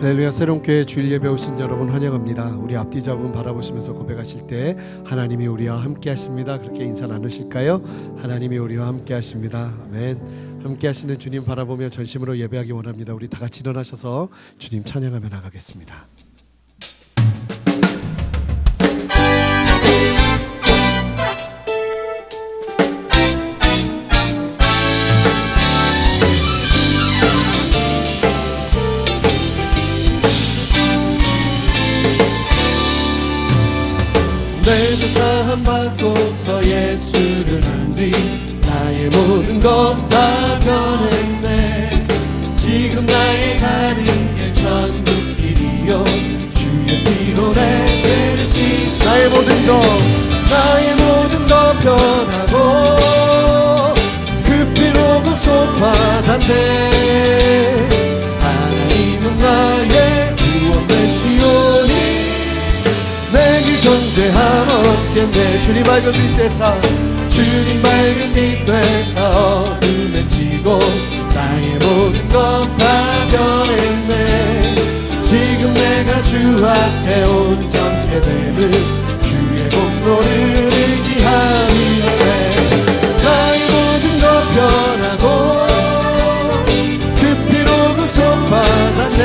할렐루야. 새롬교회 주일 예배 오신 여러분 환영합니다. 우리 앞뒤 잡음 바라보시면서 고백하실 때 하나님이 우리와 함께 하십니다. 그렇게 인사 나누실까요? 하나님이 우리와 함께 하십니다. 아멘. 함께 하시는 주님 바라보며 전심으로 예배하기 원합니다. 우리 다 같이 일어나셔서 주님 찬양하며 나가겠습니다. 내 주사함 받고서 예수를 한 뒤 나의 모든 것 다 변했네. 지금 나의 가는 길 천국 길이요 주의 피로 내 죄를 씻. 나의 모든 것 변하고 그 피로 구속받았네. 하나님은 나의 구원 되시오니 내게 존재함 없겠네. 주님 밝은 빛 되사 어둠에 지고 나의 모든 것 다 변했네. 지금 내가 주 앞에 온전케 되는 주의 공로를 의지하리세. 나의 모든 것 변하고 그 피로 구속받았네.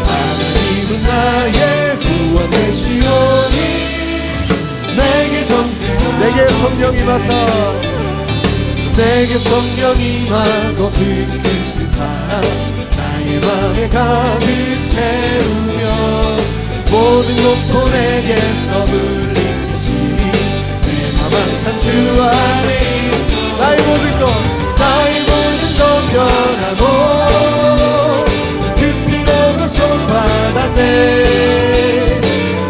하나님은 나의 구원되시오니 내게 성령 임하사 내게 성령 임하고 그 크신 사랑 나의 맘에 가득 채우며 모든 공포 내게서 물리치시니 내 맘 항상 주 안에. 나의 모든 것 변하고 그 피로 구속받았네.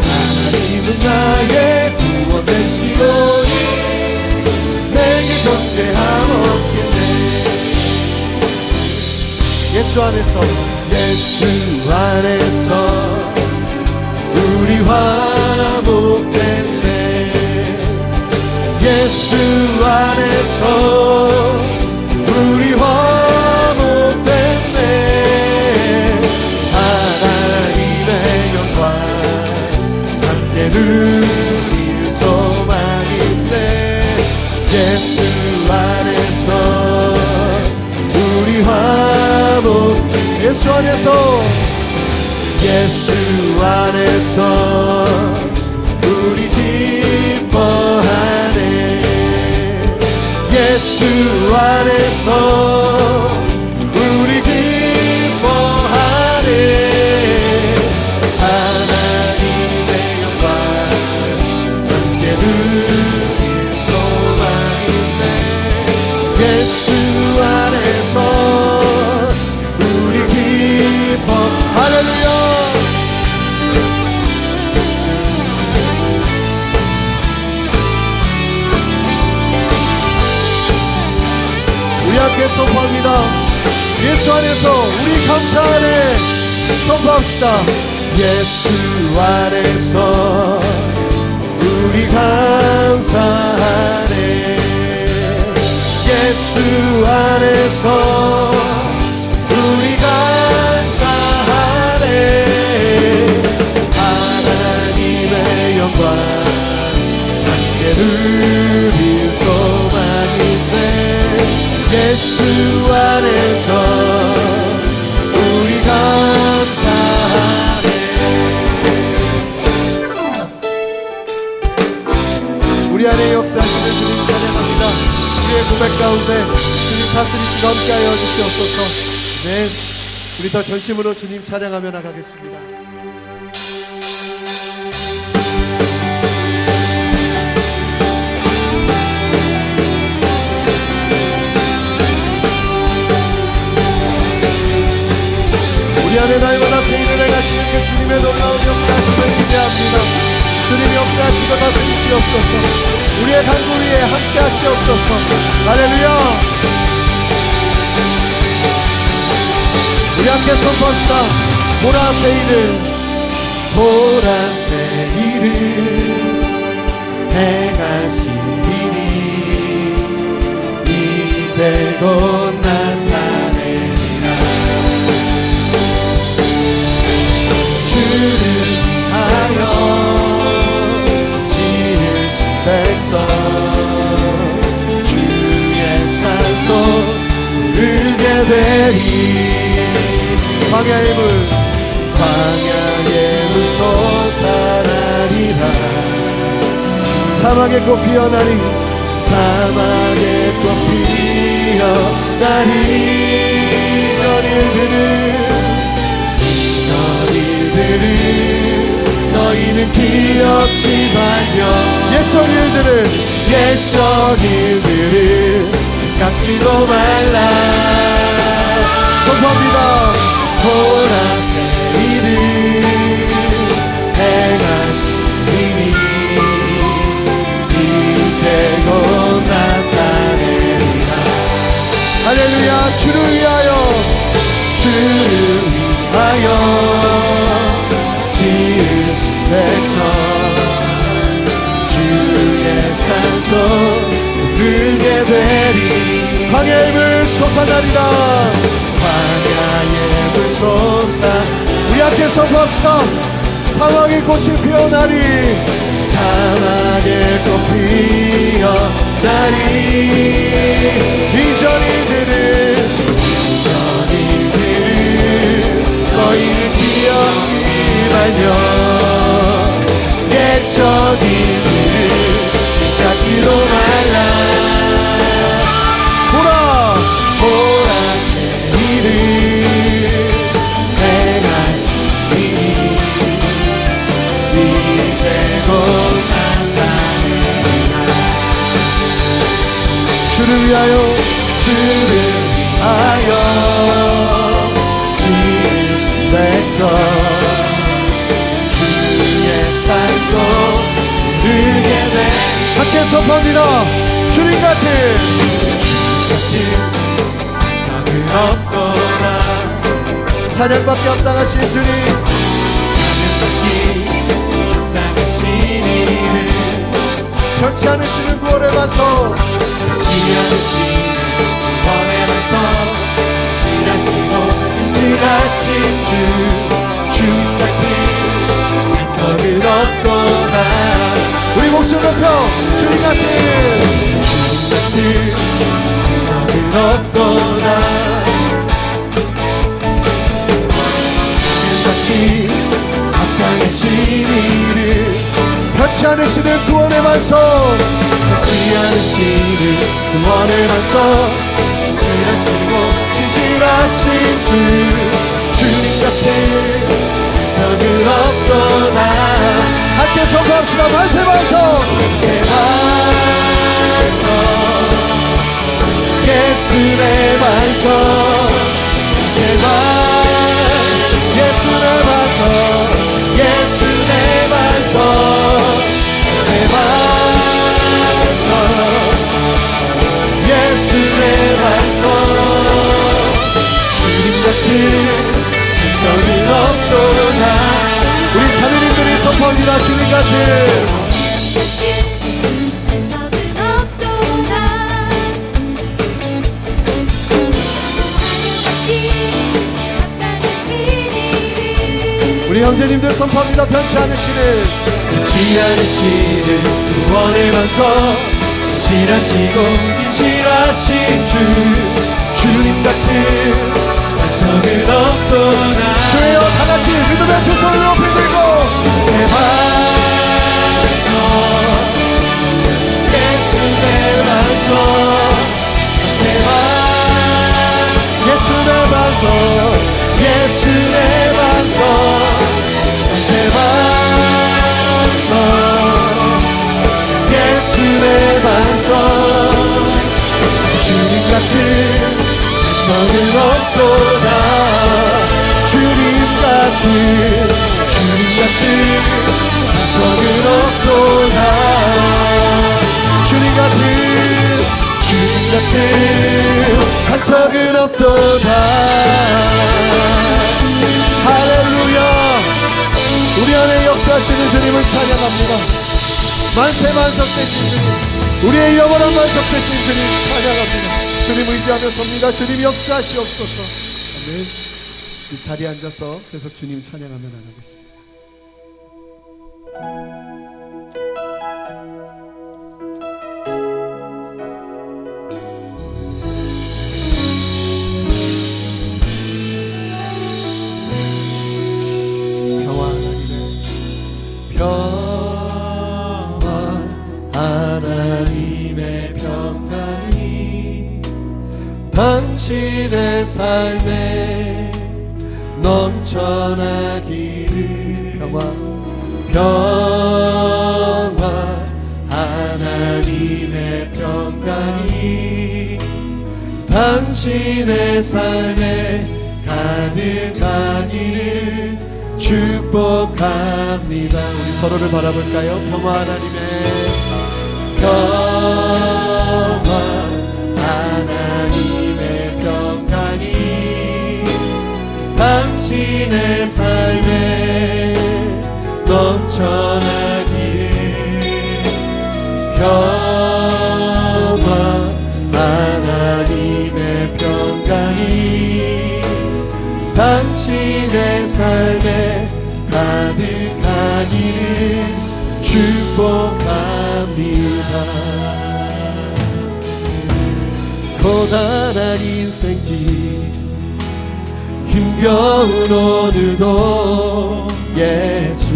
하나님은 나의 구원 되시오니 내게 존재함 없겠네. 예수 안에서 우리 화목됐네. 예수 안에서 우리 화목됐네. 하나님의 영광 함께 누릴 소망인데 예수 안에서 우리 화목. 예수 안에서 우리 기뻐하네. 예수 안에서 우리 기뻐하네. 하나님의 영광 함께 누릴 소망인데 예수 안에서 우리 기뻐. 할렐루야. 우리 함께 선포합니다. 예수 안에서 우리 감사하네. 선포합시다. 예수 안에서 우리 감사하네. 예수 안에서 우리 감사하네. 하나님의 영광 함께 누릴 소망인데 예수 안에서 우리 감사하네. 우리 안에 역사하시는 주님 찬양합니다. 우리의 고백 가운데 주님 다스리시고 함께하여 주시옵소서. 네, 우리 더 전심으로 주님 찬양하며 나가겠습니다. 우리 안에 날마다 새 일을 행하시는 그 주님의 놀라운 역사하심을 기대합니다. 주님 역사하시고 다스리시옵소서. 우리의 강구 위에 함께 하시옵소서. 할렐루야. 우리 함께 선포합시다. 보라 새 일을 행하시리니 이제 곧 나타내리라. 되리. 광야의 물 솟아나리라. 사막의 꽃 피어나리. 사막의 꽃 피어나리. 전일들을 너희는 기억지 말며 옛전 일들을 생각지도 말라. 선포합니다. 보라색 일을 행하시니 이제 곧 나타내리라. 할렐루야. 주를 위하여 지으신 백성 주의 찬송 부르게 되리. 광야의 물 솟아나리라. 광야의 물 우리 함께 선포합시다. 사막의 꽃이 피어나리. 사막의 꽃 피어나리. 이전이들을 너희는 기억지 말며 옛전 일들을 생각지도 말라. 보라색 일을 행하시니 이제 곧 나타내리라. 주를 위하여 지으신 백성 주의 찬송 부르게 돼. 함께 선포합니다. 주님 같은 성은 없도다. 찬양받기 합당하신 주님, 찬양받기 합당하신 이를 변치 않으시는 구원의 반석, 변치 않으시는 구원의 반석, 진실하신 주 주님 같은 반석은 없도다. 우리 목숨 높여 주님 같은 반석은 없도다. 찬양받기 합당하신 이를 변치 않으시는 구원의 반석, 변치 않으시는 구원의 반석, 진실하신 주 주님 같은 반석은 없도다. 함께 선포합시다. 만세 반석, 새 반석 예수의 반석, 새 예수의 반석, 예수의 반석, 새 반석 예수의 반석, 주님 같은 반석은 없도다. 우리 자매님들이 선포합니다. 주님 같은 우리 형제님들 선포합니다. 변치 않으시는 구원의 반석, 진실하신 주 주님 같은 반석은 없도다. 교회여 다같이 믿음의 두 손을 높이 들고 새 반석 예수의 반석, 새 예수의 반석, 예수의 반석, 새 반석 예수의 반석, 주님 같은 반석은 없도다. 주님 같은 반석은 없도다. 주님 같은 반석은 없도다. 할렐루야. 우리 안에 역사하시는 주님을 찬양합니다. 만세 반석 되신 주님, 우리의 영원한 반석 되신 주님 찬양합니다. 주님 의지하며 섭니다. 주님 역사하시옵소서. 아멘. 이 자리에 앉아서 계속 주님 찬양하며 나가겠습니다. 당신의 삶에 넘쳐나기를 평화 하나님의 평강이 당신의 삶에 가득하기를 축복합니다. 우리 서로를 바라볼까요? 평화 하나님의 평화 하나님의 평강이 당신의 삶에 넘쳐나기를 평화 하나님의 평강이 당신의 삶에 가득하기를 축복합니다. 고단한 인생길 힘겨운 오늘도 예수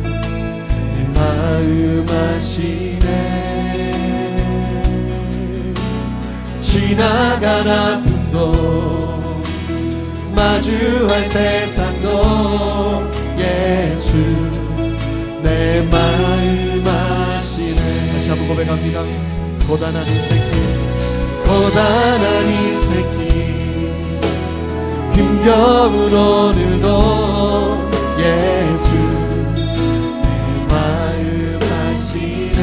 내 마음 아시네. 지나간 아픔도 마주할 세상도 예수 내 마음 아시네. 다시 한번 고백합니다. 고단한 인생길 고단한 인생길 힘겨운 오늘도 예수 내 마음 아시네.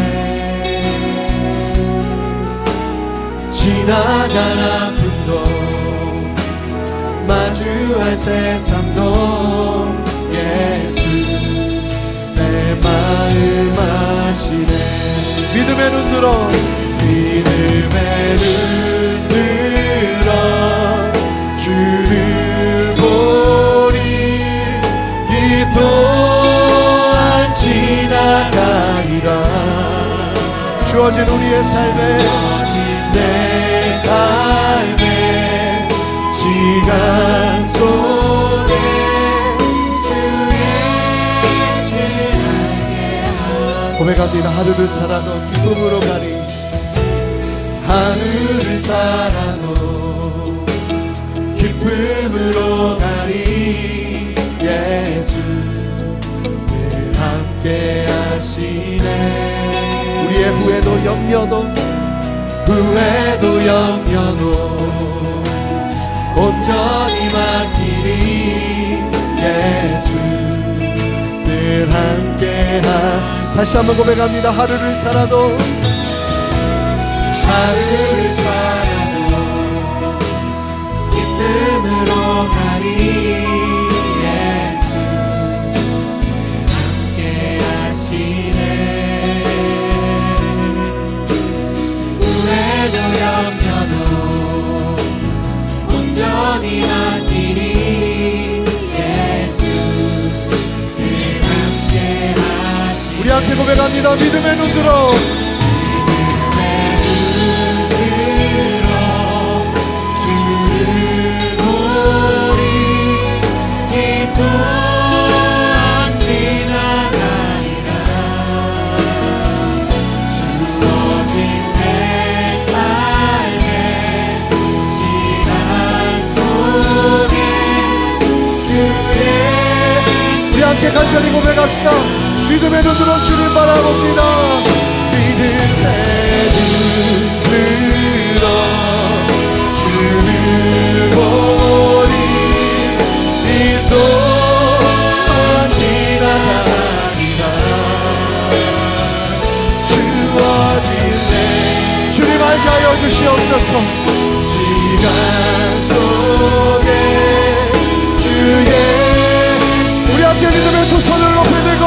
지나간 아픔도 마주할 세상도 예수 내 마음 아시네. 믿음의 눈 들어 믿음의 눈 들어 주를 보니 이 또한 지나가리라. 주어진 우리의 삶에 내 삶의 시간 속에 주의 고백합니다. 하루를 살아도 기쁨으로 가리 하루를 살아도 기쁨으로 가리 예수 늘 함께 하시네. 우리의 후회도 염려도 온전히 맡기리 예수 늘 함께 다시 한번 고백합니다. 하루를 살아도 기쁨으로 가리 예수 함께 하시네. 후회도 염려도 온전히 맡기리 예수 늘 함께 하시네. 우리 함께 고백합니다. 믿음의 눈 들어 함께 간절히 고백합시다. 믿음의 눈으로 주를 바라봅니다. 믿음의 눈 들어 주를 보니 이 또한 지나가리라. 주어진 내 주님 알게 하여 주시옵소서. 시간 속에 주의 우리 함께 믿음의 두 손을 높이 들고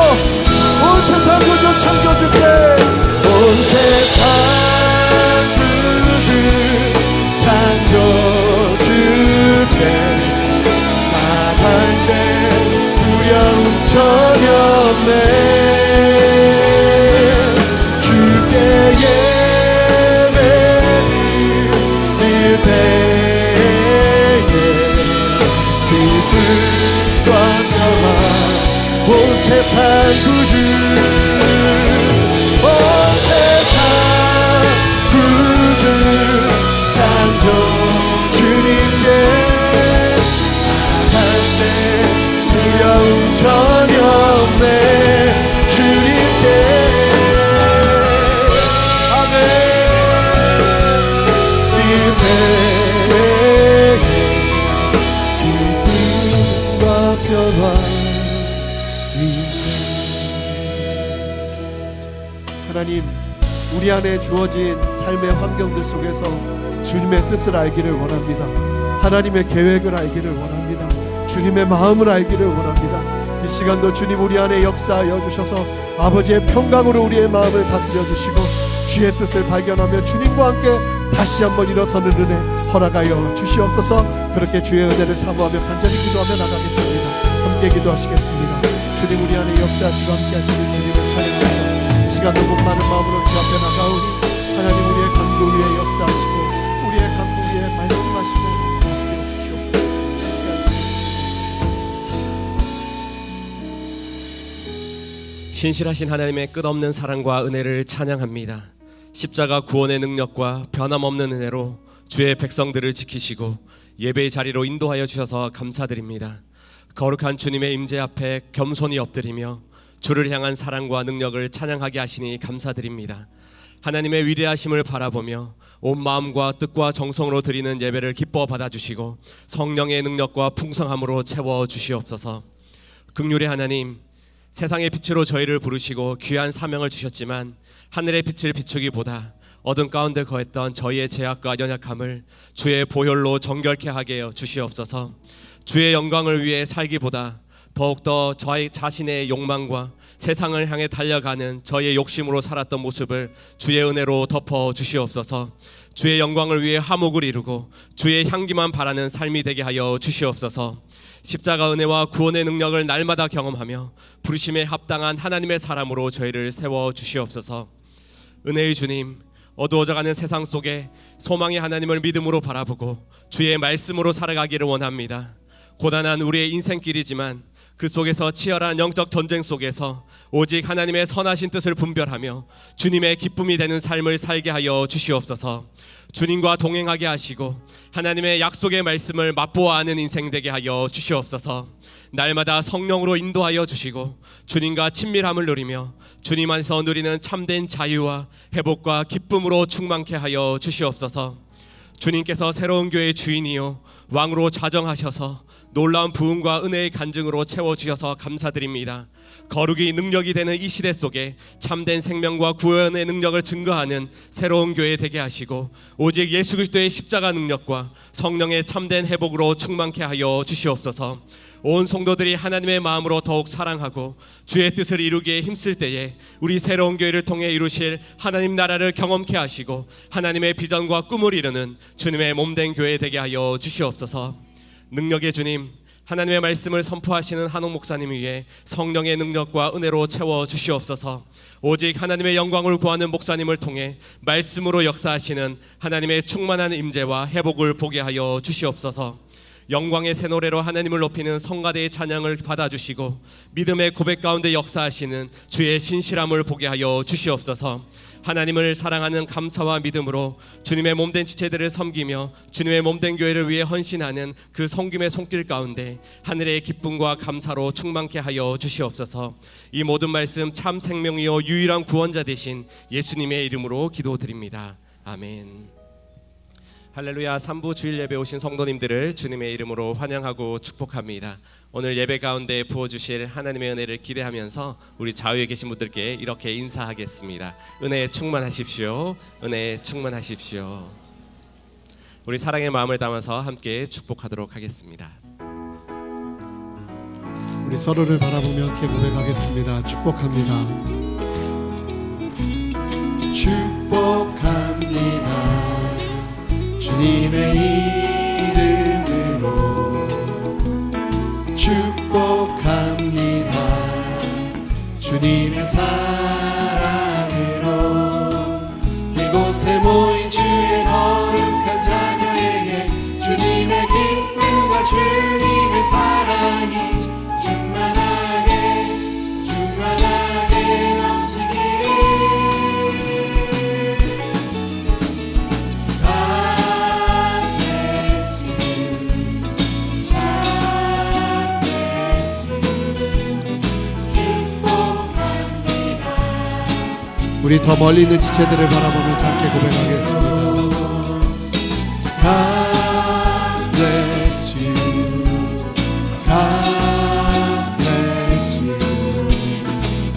온 세상 구주 창조주께 온 세상 구주 창조주께 나간데 두려움 전혀 없네. 주께 예배드릴 때에 기쁨과 온 세상 구주 온 세상 구주 창조주께 안에 주어진 삶의 환경들 속에서 주님의 뜻을 알기를 원합니다. 하나님의 계획을 알기를 원합니다. 주님의 마음을 알기를 원합니다. 이 시간도 주님 우리 안에 역사하여 주셔서 아버지의 평강으로 우리의 마음을 다스려 주시고 주의 뜻을 발견하며 주님과 함께 다시 한번 일어서는 은혜 허락하여 주시옵소서. 그렇게 주의 은혜를 사모하며 간절히 기도하며 나가겠습니다. 함께 기도하시겠습니다. 주님 우리 안에 역사하시고 함께 하시는 주님을 찬양합니다. 이 시간도 목마른 마음으로 주 앞에 나가오니 하나님 우리의 강도 위에 역사하시고 우리의 강도 위에 말씀하시고 다스려 주시옵소서. 신실하신 하나님의 끝없는 사랑과 은혜를 찬양합니다. 십자가 구원의 능력과 변함없는 은혜로 주의 백성들을 지키시고 예배의 자리로 인도하여 주셔서 감사드립니다. 거룩한 주님의 임재 앞에 겸손히 엎드리며 주를 향한 사랑과 능력을 찬양하게 하시니 감사드립니다. 하나님의 위대하심을 바라보며 온 마음과 뜻과 정성으로 드리는 예배를 기뻐 받아주시고 성령의 능력과 풍성함으로 채워주시옵소서. 긍휼의 하나님, 세상의 빛으로 저희를 부르시고 귀한 사명을 주셨지만 하늘의 빛을 비추기보다 어둠 가운데 거했던 저희의 죄악과 연약함을 주의 보혈로 정결케 하게 하여 주시옵소서. 주의 영광을 위해 살기보다 더욱더 저희 자신의 욕망과 세상을 향해 달려가는 저희의 욕심으로 살았던 모습을 주의 은혜로 덮어 주시옵소서. 주의 영광을 위해 화목을 이루고 주의 향기만 바라는 삶이 되게 하여 주시옵소서. 십자가 은혜와 구원의 능력을 날마다 경험하며 부르심에 합당한 하나님의 사람으로 저희를 세워 주시옵소서. 은혜의 주님, 어두워져가는 세상 속에 소망의 하나님을 믿음으로 바라보고 주의 말씀으로 살아가기를 원합니다. 고단한 우리의 인생길이지만 그 속에서 치열한 영적 전쟁 속에서 오직 하나님의 선하신 뜻을 분별하며 주님의 기쁨이 되는 삶을 살게 하여 주시옵소서. 주님과 동행하게 하시고 하나님의 약속의 말씀을 맛보아 아는 인생 되게 하여 주시옵소서. 날마다 성령으로 인도하여 주시고 주님과 친밀함을 누리며 주님 안에서 누리는 참된 자유와 회복과 기쁨으로 충만케 하여 주시옵소서. 주님께서 새로운 교회의 주인이요 왕으로 좌정하셔서 놀라운 부흥과 은혜의 간증으로 채워주셔서 감사드립니다. 거룩이 능력이 되는 이 시대 속에 참된 생명과 구원의 능력을 증거하는 새로운 교회 되게 하시고 오직 예수 그리스도의 십자가 능력과 성령의 참된 회복으로 충만케 하여 주시옵소서. 온 성도들이 하나님의 마음으로 더욱 사랑하고 주의 뜻을 이루기에 힘쓸 때에 우리 새로운 교회를 통해 이루실 하나님 나라를 경험케 하시고 하나님의 비전과 꿈을 이루는 주님의 몸된 교회 되게 하여 주시옵소서. 능력의 주님, 하나님의 말씀을 선포하시는 한옥 목사님 위에 성령의 능력과 은혜로 채워 주시옵소서. 오직 하나님의 영광을 구하는 목사님을 통해 말씀으로 역사하시는 하나님의 충만한 임재와 회복을 보게 하여 주시옵소서. 영광의 새 노래로 하나님을 높이는 성가대의 찬양을 받아주시고 믿음의 고백 가운데 역사하시는 주의 신실함을 보게 하여 주시옵소서. 하나님을 사랑하는 감사와 믿음으로 주님의 몸된 지체들을 섬기며 주님의 몸된 교회를 위해 헌신하는 그 섬김의 손길 가운데 하늘의 기쁨과 감사로 충만케 하여 주시옵소서. 이 모든 말씀 참 생명이요 유일한 구원자 되신 예수님의 이름으로 기도드립니다. 아멘. 할렐루야. 3부 주일 예배 오신 성도님들을 주님의 이름으로 환영하고 축복합니다. 오늘 예배 가운데 부어주실 하나님의 은혜를 기대하면서 우리 좌우에 계신 분들께 이렇게 인사하겠습니다. 은혜에 충만하십시오. 은혜에 충만하십시오. 우리 사랑의 마음을 담아서 함께 축복하도록 하겠습니다. 우리 서로를 바라보며 이렇게 고백하겠습니다. 축복합니다. 축복합니다. 주님의 이름으로 축복합니다. 주님의 사랑으로 이곳에 모인 주의 거룩한 자녀에게 주님의 기쁨과 주님의 사랑이 충만하게 넘치기를. 우리 더 멀리 있는 지체들을 바라보면서 함께 고백하겠습니다. God bless you. God bless you.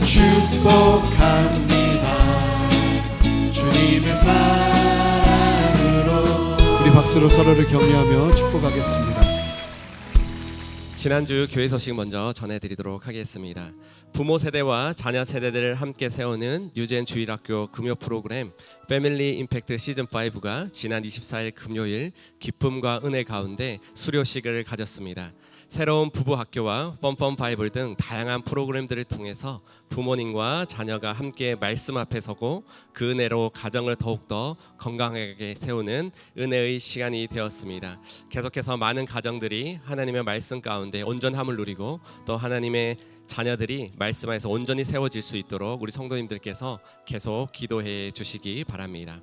축복합니다. 주님 서로를 격려하며 축복하겠습니다. 지난주 교회 소식 먼저 전해드리도록 하겠습니다. 부모 세대와 자녀 세대들을 함께 세우는 유젠 주일학교 금요 프로그램 패밀리 임팩트 시즌5가 지난 24일 금요일 기쁨과 은혜 가운데 수료식을 가졌습니다. 새로운 부부 학교와 뻔뻔 바이블 등 다양한 프로그램들을 통해서 부모님과 자녀가 함께 말씀 앞에 서고 그 은혜로 가정을 더욱더 건강하게 세우는 은혜의 시간이 되었습니다. 계속해서 많은 가정들이 하나님의 말씀 가운데 온전함을 누리고 또 하나님의 자녀들이 말씀 안에서 온전히 세워질 수 있도록 우리 성도님들께서 계속 기도해 주시기 바랍니다.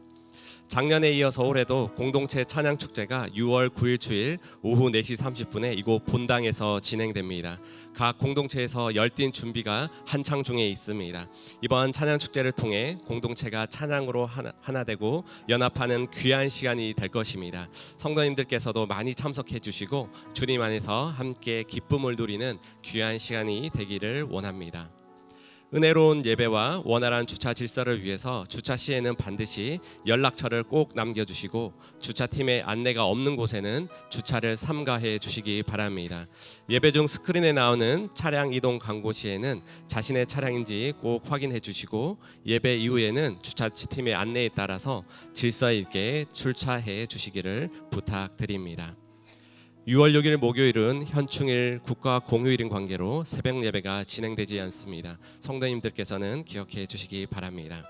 작년에 이어서 올해도 공동체 찬양 축제가 6월 9일 주일 오후 4시 30분에 이곳 본당에서 진행됩니다. 각 공동체에서 열띤 준비가 한창 중에 있습니다. 이번 찬양 축제를 통해 공동체가 찬양으로 하나 되고 연합하는 귀한 시간이 될 것입니다. 성도님들께서도 많이 참석해 주시고 주님 안에서 함께 기쁨을 누리는 귀한 시간이 되기를 원합니다. 은혜로운 예배와 원활한 주차 질서를 위해서 주차 시에는 반드시 연락처를 꼭 남겨주시고 주차팀의 안내가 없는 곳에는 주차를 삼가해 주시기 바랍니다. 예배 중 스크린에 나오는 차량 이동 광고 시에는 자신의 차량인지 꼭 확인해 주시고 예배 이후에는 주차팀의 안내에 따라서 질서 있게 주차해 주시기를 부탁드립니다. 6월 6일 목요일은 현충일 국가 공휴일인 관계로 새벽 예배가 진행되지 않습니다. 성도님들께서는 기억해 주시기 바랍니다.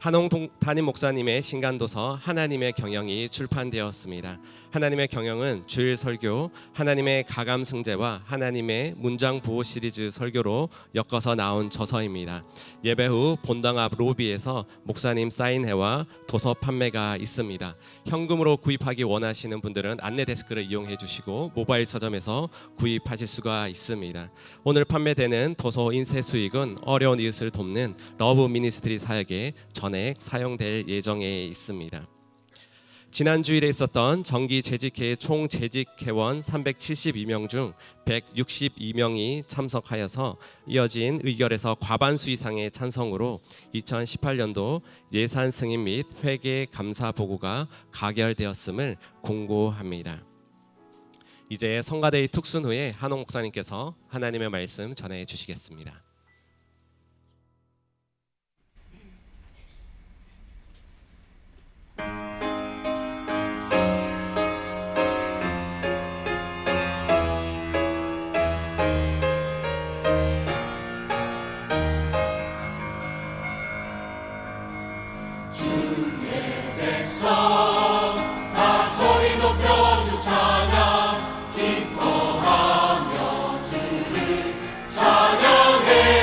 한홍 담임 목사님의 신간도서 하나님의 경영이 출판되었습니다. 하나님의 경영은 주일 설교, 하나님의 가감 승제와 하나님의 문장 보호 시리즈 설교로 엮어서 나온 저서입니다. 예배 후 본당 앞 로비에서 목사님 사인회와 도서 판매가 있습니다. 현금으로 구입하기 원하시는 분들은 안내 데스크를 이용해 주시고 모바일 서점에서 구입하실 수가 있습니다. 오늘 판매되는 도서 인쇄 수익은 어려운 이웃을 돕는 러브 미니스트리 사역에 전액 사용될 예정에 있습니다. 지난 주일에 있었던 정기 재직회 총 재직회원 372명 중 162명이 참석하여서 이어진 의결에서 과반수 이상의 찬성으로 2018년도 예산 승인 및 회계 감사 보고가 가결되었음을 공고합니다. 이제 성가대의 특순 후에 한홍 목사님께서 하나님의 말씀 전해 주시겠습니다. 찬양해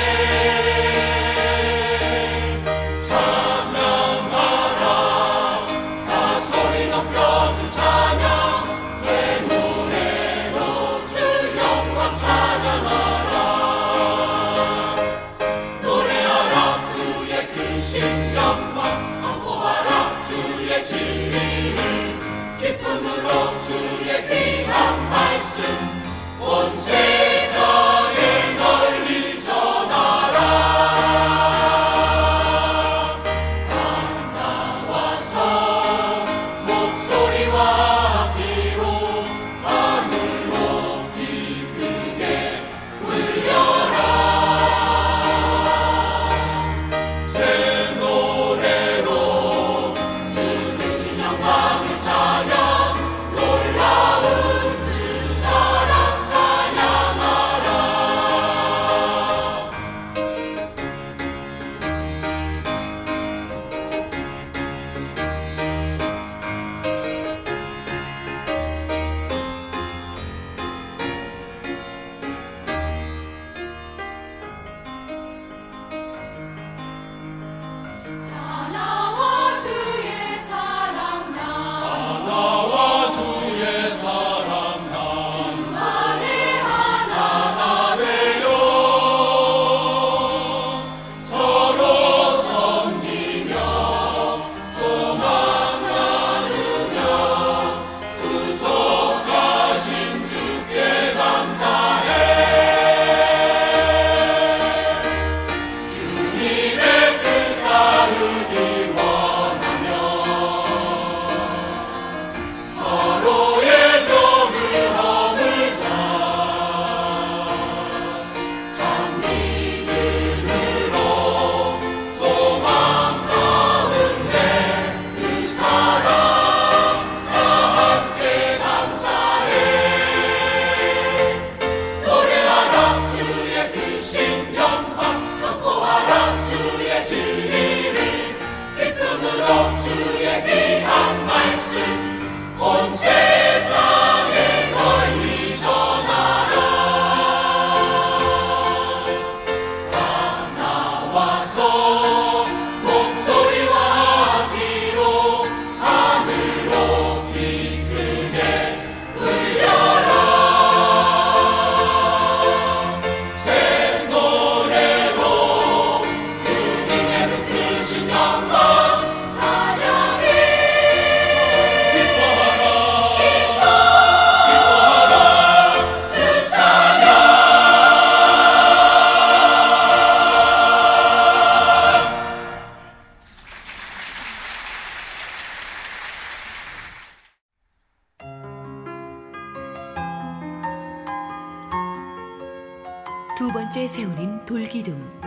두 번째 세우는 돌기둥.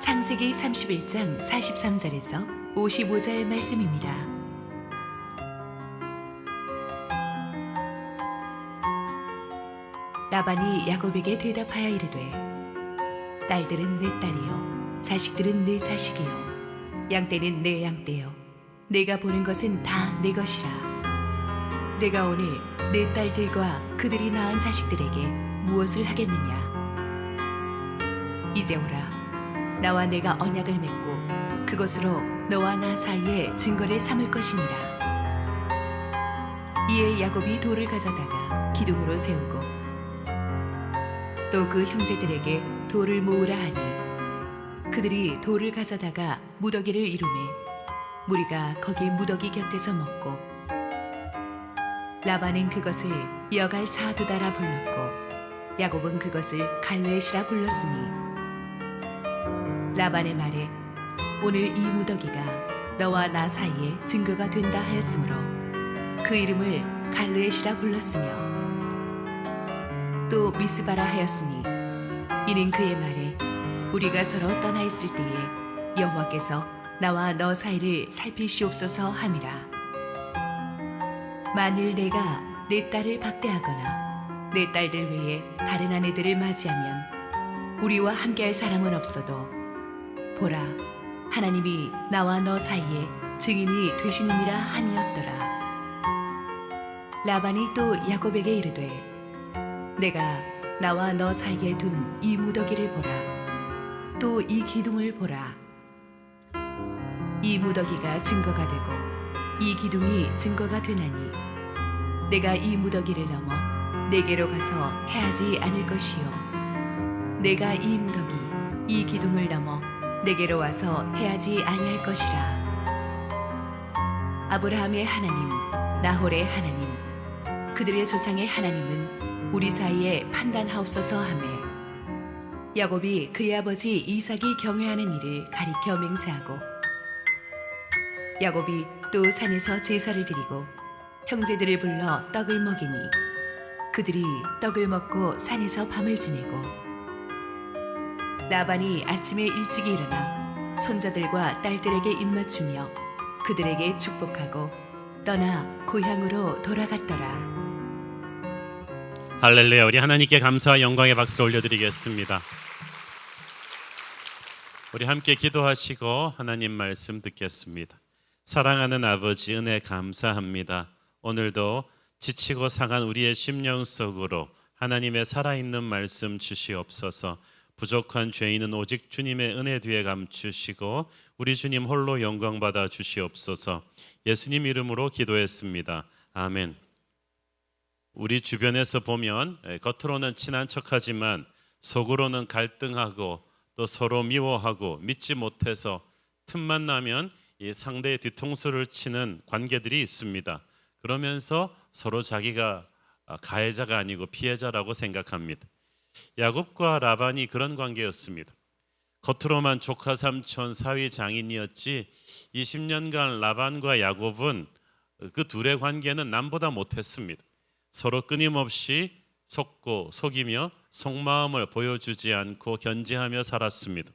창세기 31장 43절에서 55절 말씀입니다. 라반이 야곱에게 대답하여 이르되 딸들은 내 딸이요 자식들은 내 자식이요 양떼는 내 양떼요 내가 보는 것은 다 내 것이라. 내가 오늘 내 딸들과 그들이 낳은 자식들에게 무엇을 하겠느냐. 이제 오라. 나와 내가 언약을 맺고 그것으로 너와 나 사이에 증거를 삼을 것이니라. 이에 야곱이 돌을 가져다가 기둥으로 세우고 또 그 형제들에게 돌을 모으라 하니 그들이 돌을 가져다가 무더기를 이루매 무리가 거기 무더기 곁에서 먹고 라반은 그것을 여갈 사두다라 불렀고 야곱은 그것을 갈렛이라 불렀으니 라반의 말에 오늘 이 무더기가 너와 나 사이에 증거가 된다 하였으므로 그 이름을 갈렛이라 불렀으며 또 미스바라 하였으니 이는 그의 말에 우리가 서로 떠나 있을 때에 여호와께서 나와 너 사이를 살피시옵소서 함이라. 만일 내가 내 딸을 박대하거나 내 딸들 외에 다른 아내들을 맞이하면 우리와 함께할 사람은 없어도 보라 하나님이 나와 너 사이에 증인이 되시느니라 함이었더라. 라반이 또 야곱에게 이르되 내가 나와 너 사이에 둔 이 무더기를 보라. 또 이 기둥을 보라. 이 무더기가 증거가 되고 이 기둥이 증거가 되나니 내가 이 무더기를 넘어 내게로 가서 해하지 않을 것이요 내가 이 무더기 이 기둥을 넘어 내게로 와서 해하지 아니할 것이라. 아브라함의 하나님 나홀의 하나님 그들의 조상의 하나님은 우리 사이에 판단하옵소서 하매 야곱이 그의 아버지 이삭이 경외하는 일을 가리켜 맹세하고 야곱이 또 산에서 제사를 드리고 형제들을 불러 떡을 먹이니 그들이 떡을 먹고 산에서 밤을 지내고 라반이 아침에 일찍 일어나 손자들과 딸들에게 입맞추며 그들에게 축복하고 떠나 고향으로 돌아갔더라. 할렐루야. 우리 하나님께 감사와 영광의 박수를 올려드리겠습니다. 우리 함께 기도하시고 하나님 말씀 듣겠습니다. 사랑하는 아버지 은혜 감사합니다. 오늘도 지치고 상한 우리의 심령 속으로 하나님의 살아있는 말씀 주시옵소서. 부족한 죄인은 오직 주님의 은혜 뒤에 감추시고 우리 주님 홀로 영광 받아 주시옵소서. 예수님 이름으로 기도했습니다. 아멘. 우리 주변에서 보면 겉으로는 친한 척하지만 속으로는 갈등하고 또 서로 미워하고 믿지 못해서 틈만 나면 이 상대의 뒤통수를 치는 관계들이 있습니다. 그러면서 서로 자기가 가해자가 아니고 피해자라고 생각합니다. 야곱과 라반이 그런 관계였습니다. 겉으로만 조카 삼촌 사위 장인이었지 20년간 라반과 야곱은 그 둘의 관계는 남보다 못했습니다. 서로 끊임없이 속고 속이며 속마음을 보여주지 않고 견제하며 살았습니다.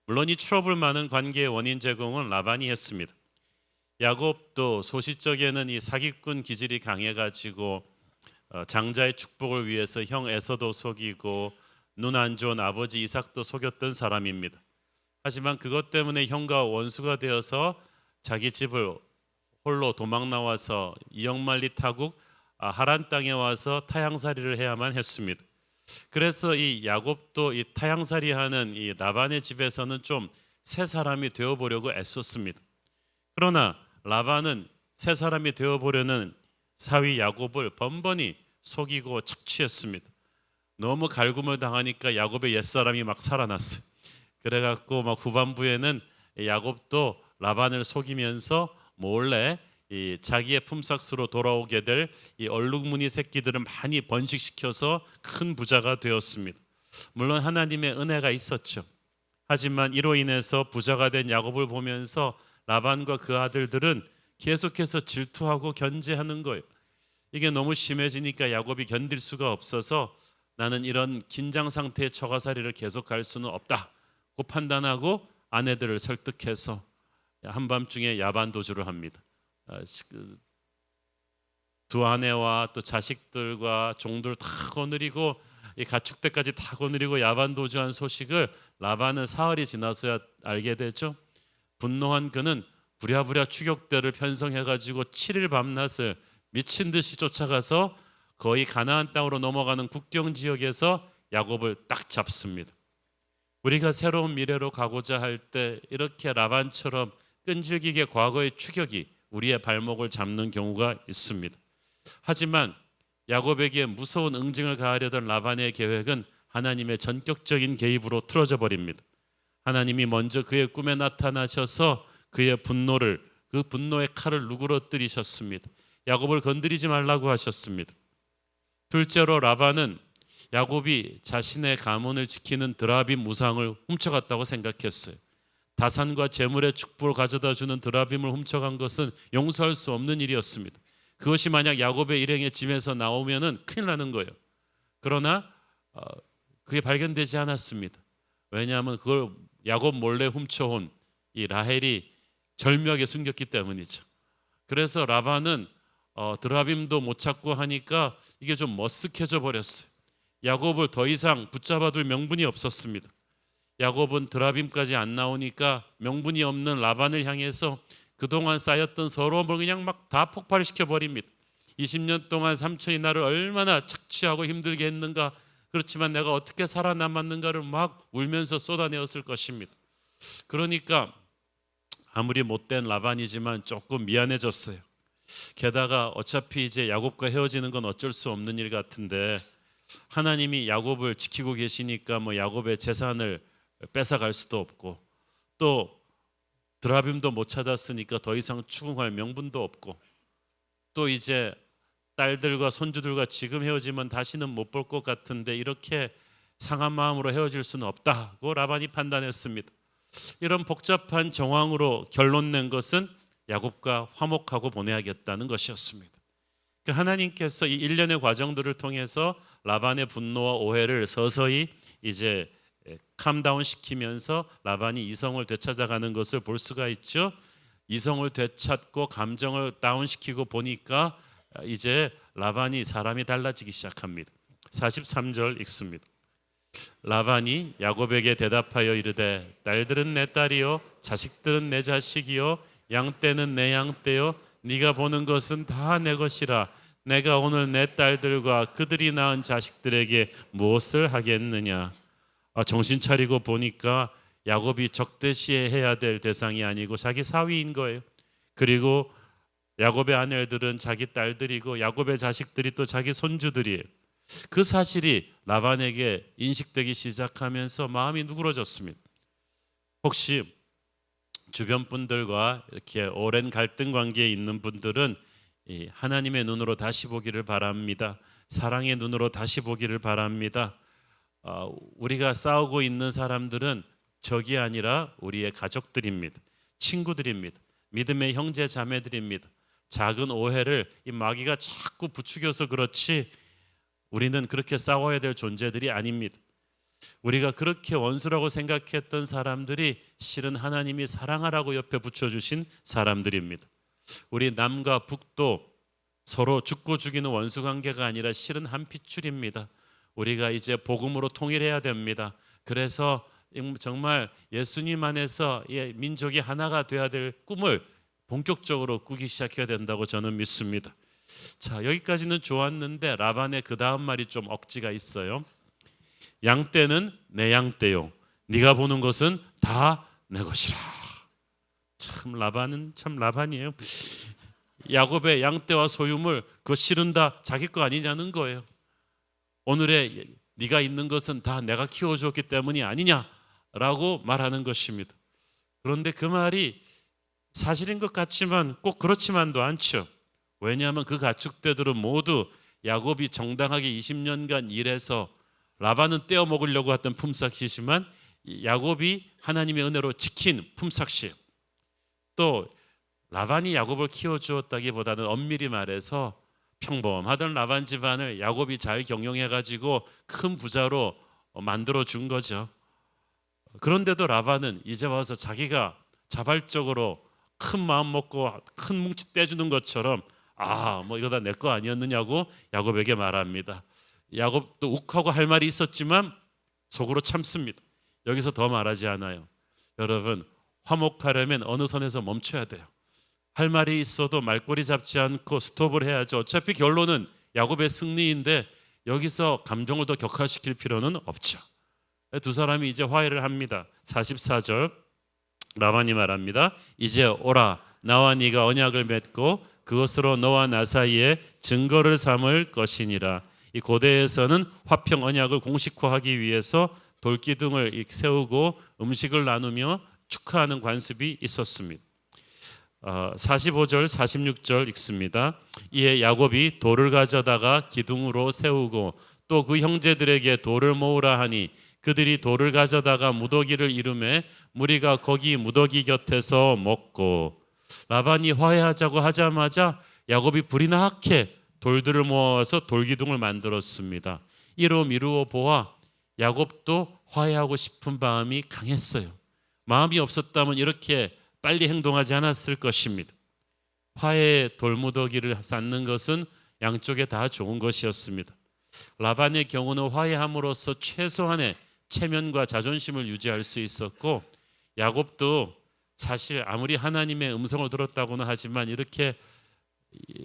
물론 이 트러블 많은 관계의 원인 제공은 라반이 했습니다. 야곱도 소시적에는 이 사기꾼 기질이 강해가지고 장자의 축복을 위해서 형 에서도 속이고 눈 안 좋은 아버지 이삭도 속였던 사람입니다. 하지만 그것 때문에 형과 원수가 되어서 자기 집을 홀로 도망 나와서 이역만리 타국 하란 땅에 와서 타향살이를 해야만 했습니다. 그래서 이 야곱도 이 타향살이하는 이 라반의 집에서는 좀 새 사람이 되어보려고 애썼습니다. 그러나 라반은 새 사람이 되어보려는 사위 야곱을 번번이 속이고 착취했습니다. 너무 갈굼을 당하니까 야곱의 옛사람이 막 살아났어요. 그래갖고 막 후반부에는 야곱도 라반을 속이면서 몰래 이 자기의 품삯으로 돌아오게 될 이 얼룩무늬 새끼들을 많이 번식시켜서 큰 부자가 되었습니다. 물론 하나님의 은혜가 있었죠. 하지만 이로 인해서 부자가 된 야곱을 보면서 라반과 그 아들들은 계속해서 질투하고 견제하는 거예요. 이게 너무 심해지니까 야곱이 견딜 수가 없어서 나는 이런 긴장 상태의 처가살이를 계속 갈 수는 없다 고 판단하고 아내들을 설득해서 한밤중에 야반 도주를 합니다. 두 아내와 또 자식들과 종들 다 거느리고 이 가축대까지 다 거느리고 야반 도주한 소식을 라반은 사흘이 지나서야 알게 되죠. 분노한 그는 부랴부랴 추격대를 편성해가지고 7일 밤낮을 미친 듯이 쫓아가서 거의 가나안 땅으로 넘어가는 국경 지역에서 야곱을 딱 잡습니다. 우리가 새로운 미래로 가고자 할 때 이렇게 라반처럼 끈질기게 과거의 추격이 우리의 발목을 잡는 경우가 있습니다. 하지만 야곱에게 무서운 응징을 가하려던 라반의 계획은 하나님의 전격적인 개입으로 틀어져 버립니다. 하나님이 먼저 그의 꿈에 나타나셔서 그의 그 분노의 칼을 누그러뜨리셨습니다. 야곱을 건드리지 말라고 하셨습니다. 둘째로 라반은 야곱이 자신의 가문을 지키는 드라빔 우상을 훔쳐갔다고 생각했어요. 다산과 재물의 축복을 가져다 주는 드라빔을 훔쳐간 것은 용서할 수 없는 일이었습니다. 그것이 만약 야곱의 일행의 짐에서 나오면은 큰일 나는 거예요. 그러나 그게 발견되지 않았습니다. 왜냐하면 그걸 야곱 몰래 훔쳐온 이 라헬이 절묘하게 숨겼기 때문이죠. 그래서 라반은 드라빔도 못 찾고 하니까 이게 좀 머쓱해져 버렸어요. 야곱을 더 이상 붙잡아둘 명분이 없었습니다. 야곱은 드라빔까지 안 나오니까 명분이 없는 라반을 향해서 그동안 쌓였던 서러움을 그냥 막 다 폭발시켜 버립니다. 20년 동안 삼촌이 나를 얼마나 착취하고 힘들게 했는가, 그렇지만 내가 어떻게 살아남았는가를 막 울면서 쏟아내었을 것입니다. 그러니까 아무리 못된 라반이지만 조금 미안해졌어요. 게다가 어차피 이제 야곱과 헤어지는 건 어쩔 수 없는 일 같은데 하나님이 야곱을 지키고 계시니까 뭐 야곱의 재산을 뺏어갈 수도 없고 또 드라빔도 못 찾았으니까 더 이상 추궁할 명분도 없고 또 이제 딸들과 손주들과 지금 헤어지면 다시는 못 볼 것 같은데 이렇게 상한 마음으로 헤어질 수는 없다고 라반이 판단했습니다. 이런 복잡한 정황으로 결론 낸 것은 야곱과 화목하고 보내야겠다는 것이었습니다. 하나님께서 이 일련의 과정들을 통해서 라반의 분노와 오해를 서서히 이제 캄다운 시키면서 라반이 이성을 되찾아가는 것을 볼 수가 있죠. 이성을 되찾고 감정을 다운시키고 보니까 이제 라반이 사람이 달라지기 시작합니다. 43절 읽습니다. 라반이 야곱에게 대답하여 이르되 딸들은 내 딸이요 자식들은 내 자식이요 양떼는 내 양떼요 네가 보는 것은 다 내 것이라 내가 오늘 내 딸들과 그들이 낳은 자식들에게 무엇을 하겠느냐. 정신 차리고 보니까 야곱이 적대시해야 될 대상이 아니고 자기 사위인 거예요. 그리고 야곱의 아내들은 자기 딸들이고 야곱의 자식들이 또 자기 손주들이에요. 그 사실이 라반에게 인식되기 시작하면서 마음이 누그러졌습니다. 혹시 주변 분들과 이렇게 오랜 갈등 관계에 있는 분들은 하나님의 눈으로 다시 보기를 바랍니다. 사랑의 눈으로 다시 보기를 바랍니다. 우리가 싸우고 있는 사람들은 적이 아니라 우리의 가족들입니다. 친구들입니다. 믿음의 형제 자매들입니다. 작은 오해를 이 마귀가 자꾸 부추겨서 그렇지 우리는 그렇게 싸워야 될 존재들이 아닙니다. 우리가 그렇게 원수라고 생각했던 사람들이 실은 하나님이 사랑하라고 옆에 붙여주신 사람들입니다. 우리 남과 북도 서로 죽고 죽이는 원수 관계가 아니라 실은 한 핏줄입니다. 우리가 이제 복음으로 통일해야 됩니다. 그래서 정말 예수님 안에서 민족이 하나가 돼야 될 꿈을 본격적으로 꾸기 시작해야 된다고 저는 믿습니다. 자, 여기까지는 좋았는데 라반의 그 다음 말이 좀 억지가 있어요. 양떼는 내 양떼요 네가 보는 것은 다 내 것이라. 참 라반은 참 라반이에요. 야곱의 양떼와 소유물 그거 실은 다 자기 거 아니냐는 거예요. 오늘의 네가 있는 것은 다 내가 키워주었기 때문이 아니냐라고 말하는 것입니다. 그런데 그 말이 사실인 것 같지만 꼭 그렇지만도 않죠. 왜냐하면 그 가축대들은 모두 야곱이 정당하게 20년간 일해서 라반은 떼어 먹으려고 했던 품삯이지만 야곱이 하나님의 은혜로 지킨 품삯이에요. 또 라반이 야곱을 키워주었다기보다는 엄밀히 말해서 평범하던 라반 집안을 야곱이 잘 경영해가지고 큰 부자로 만들어 준 거죠. 그런데도 라반은 이제 와서 자기가 자발적으로 큰 마음 먹고 큰 뭉치 떼주는 것처럼 뭐 이거 다 내 거 아니었느냐고 야곱에게 말합니다. 야곱도 욱하고 할 말이 있었지만 속으로 참습니다. 여기서 더 말하지 않아요. 여러분, 화목하려면 어느 선에서 멈춰야 돼요. 할 말이 있어도 말꼬리 잡지 않고 스톱을 해야죠. 어차피 결론은 야곱의 승리인데 여기서 감정을 더 격화시킬 필요는 없죠. 두 사람이 이제 화해를 합니다. 44절 라반이 말합니다. 이제 오라, 나와 네가 언약을 맺고 그것으로 너와 나 사이에 증거를 삼을 것이니라. 이 고대에서는 화평 언약을 공식화하기 위해서 돌기둥을 세우고 음식을 나누며 축하하는 관습이 있었습니다. 45절 46절 읽습니다. 이에 야곱이 돌을 가져다가 기둥으로 세우고 또 그 형제들에게 돌을 모으라 하니 그들이 돌을 가져다가 무더기를 이루매 무리가 거기 무더기 곁에서 먹고. 라반이 화해하자고 하자마자 야곱이 불이 나게 돌들을 모아서 돌기둥을 만들었습니다. 이로 미루어 보아 야곱도 화해하고 싶은 마음이 강했어요. 마음이 없었다면 이렇게 빨리 행동하지 않았을 것입니다. 화해의 돌무더기를 쌓는 것은 양쪽에 다 좋은 것이었습니다. 라반의 경우는 화해함으로써 최소한의 체면과 자존심을 유지할 수 있었고, 야곱도 사실 아무리 하나님의 음성을 들었다고는 하지만 이렇게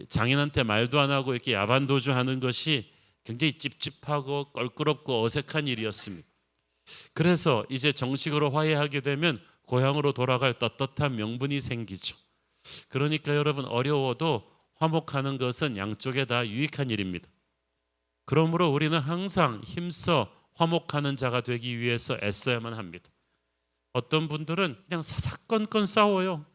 장인한테 말도 안 하고 이렇게 야반도주하는 것이 굉장히 찝찝하고 껄끄럽고 어색한 일이었습니다. 그래서 이제 정식으로 화해하게 되면 고향으로 돌아갈 떳떳한 명분이 생기죠. 그러니까 여러분, 어려워도 화목하는 것은 양쪽에 다 유익한 일입니다. 그러므로 우리는 항상 힘써 화목하는 자가 되기 위해서 애써야만 합니다. 어떤 분들은 그냥 사사건건 싸워요.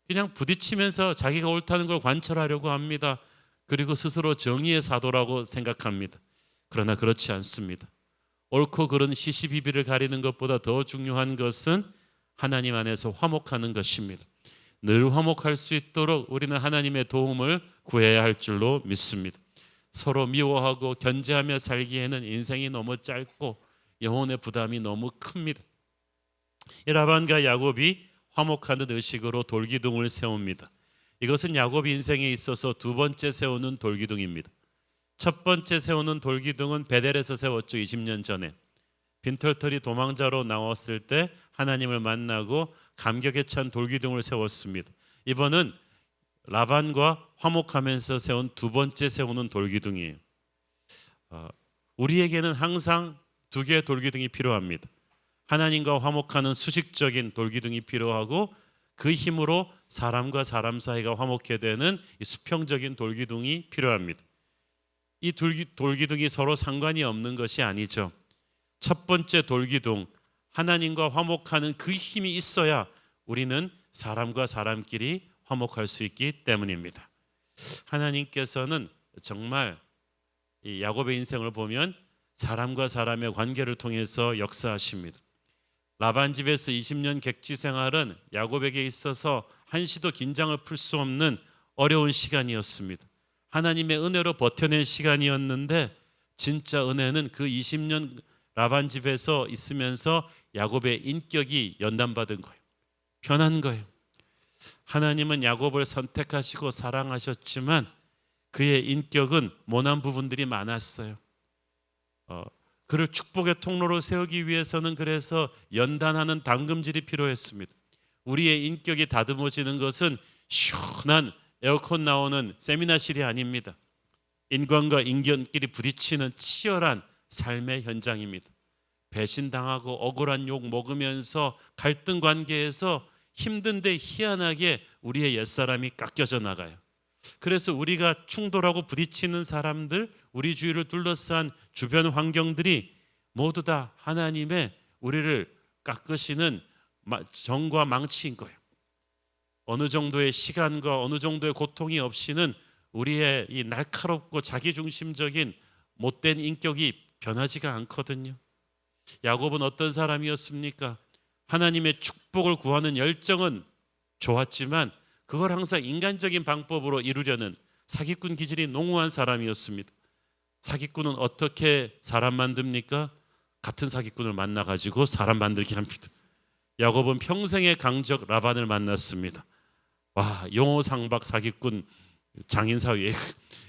그냥 부딪히면서 자기가 옳다는 걸 관철하려고 합니다. 그리고 스스로 정의의 사도라고 생각합니다. 그러나 그렇지 않습니다. 옳고 그른 시시비비를 가리는 것보다 더 중요한 것은 하나님 안에서 화목하는 것입니다. 늘 화목할 수 있도록 우리는 하나님의 도움을 구해야 할 줄로 믿습니다. 서로 미워하고 견제하며 살기에는 인생이 너무 짧고 영혼의 부담이 너무 큽니다. 이 라반과 야곱이 화목하는 의식으로 돌기둥을 세웁니다. 이것은 야곱 인생에 있어서 두 번째 세우는 돌기둥입니다. 첫 번째 세우는 돌기둥은 베델에서 세웠죠. 20년 전에 빈털터리 도망자로 나왔을 때 하나님을 만나고 감격에 찬 돌기둥을 세웠습니다. 이번은 라반과 화목하면서 세운 두 번째 세우는 돌기둥이에요. 우리에게는 항상 두 개의 돌기둥이 필요합니다. 하나님과 화목하는 수직적인 돌기둥이 필요하고, 그 힘으로 사람과 사람 사이가 화목해 되는 이 수평적인 돌기둥이 필요합니다. 이 돌기둥이 서로 상관이 없는 것이 아니죠. 첫 번째 돌기둥, 하나님과 화목하는 그 힘이 있어야 우리는 사람과 사람끼리 화목할 수 있기 때문입니다. 하나님께서는 정말 이 야곱의 인생을 보면 사람과 사람의 관계를 통해서 역사하십니다. 라반 집에서 20년 객지 생활은 야곱에게 있어서 한시도 긴장을 풀 수 없는 어려운 시간이었습니다. 하나님의 은혜로 버텨낸 시간이었는데, 진짜 은혜는 그 20년 라반 집에서 있으면서 야곱의 인격이 연단받은 거예요. 변한 거예요. 하나님은 야곱을 선택하시고 사랑하셨지만 그의 인격은 모난 부분들이 많았어요. 그를 축복의 통로로 세우기 위해서는 그래서 연단하는 담금질이 필요했습니다. 우리의 인격이 다듬어지는 것은 시원한 에어컨 나오는 세미나실이 아닙니다. 인간과 인간끼리 부딪히는 치열한 삶의 현장입니다. 배신당하고 억울한 욕 먹으면서 갈등 관계에서 힘든데 희한하게 우리의 옛사람이 깎여져 나가요. 그래서 우리가 충돌하고 부딪히는 사람들, 우리 주위를 둘러싼 주변 환경들이 모두 다 하나님의 우리를 깎으시는 정과 망치인 거예요. 어느 정도의 시간과 어느 정도의 고통이 없이는 우리의 이 날카롭고 자기중심적인 못된 인격이 변하지가 않거든요. 야곱은 어떤 사람이었습니까? 하나님의 축복을 구하는 열정은 좋았지만 그걸 항상 인간적인 방법으로 이루려는, 사기꾼 기질이 농후한 사람이었습니다. 사기꾼은 어떻게 사람 만듭니까? 같은 사기꾼을 만나가지고 사람 만들게 합니다. 야곱은 평생의 강적 라반을 만났습니다. 와, 용호상박 사기꾼 장인사위에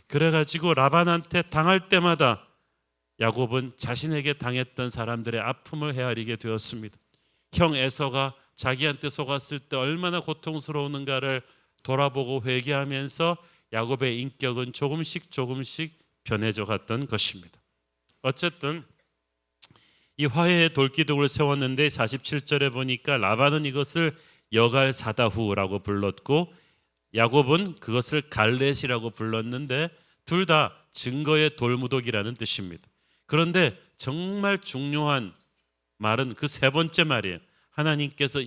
그래가지고 라반한테 당할 때마다 야곱은 자신에게 당했던 사람들의 아픔을 헤아리게 되었습니다. 형 에서가 자기한테 속았을 때 얼마나 고통스러웠는가를 돌아보고 회개하면서 야곱의 인격은 조금씩 변해져 갔던 것입니다. 어쨌든 이 화해의 돌기둥을 세웠는데 47절에 보니까 라반은 이것을 여갈사다후라고 불렀고 야곱은 그것을 갈렛이라고 불렀는데 둘 다 증거의 돌무더기라는 뜻입니다. 그런데 정말 중요한 말은 그 세 번째 말이에요. 하나님께서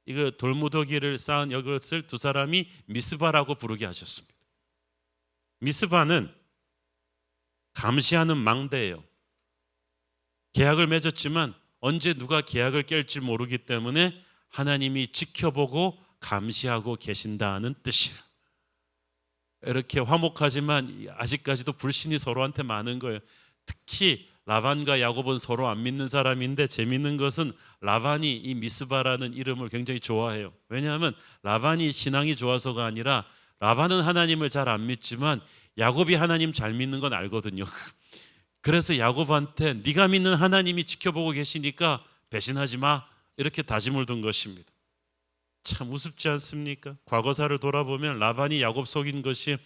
이거 돌무더기를 쌓은 이것을 두 사람이 미스바라고 부르게 하셨습니다. 미스바는 감시하는 망대예요. 계약을 맺었지만 언제 누가 계약을 깰지 모르기 때문에 하나님이 지켜보고 감시하고 계신다는 뜻이에요. 이렇게 화목하지만 아직까지도 불신이 서로한테 많은 거예요. 특히 라반과 야곱은 서로 안 믿는 사람인데 재밌는 것은 라반이 이 미스바라는 이름을 굉장히 좋아해요. 왜냐하면 라반이 신앙이 좋아서가 아니라 라반은 하나님을 잘 안 믿지만 야곱이 하나님 잘 믿는 건 알거든요. 그래서 야곱한테 네가 믿는 하나님이 지켜보고 계시니까 배신하지 마 이렇게 다짐을 둔 것입니다. 참 우습지 않습니까? 과거사를 돌아보면 라반이 야곱 속인 것이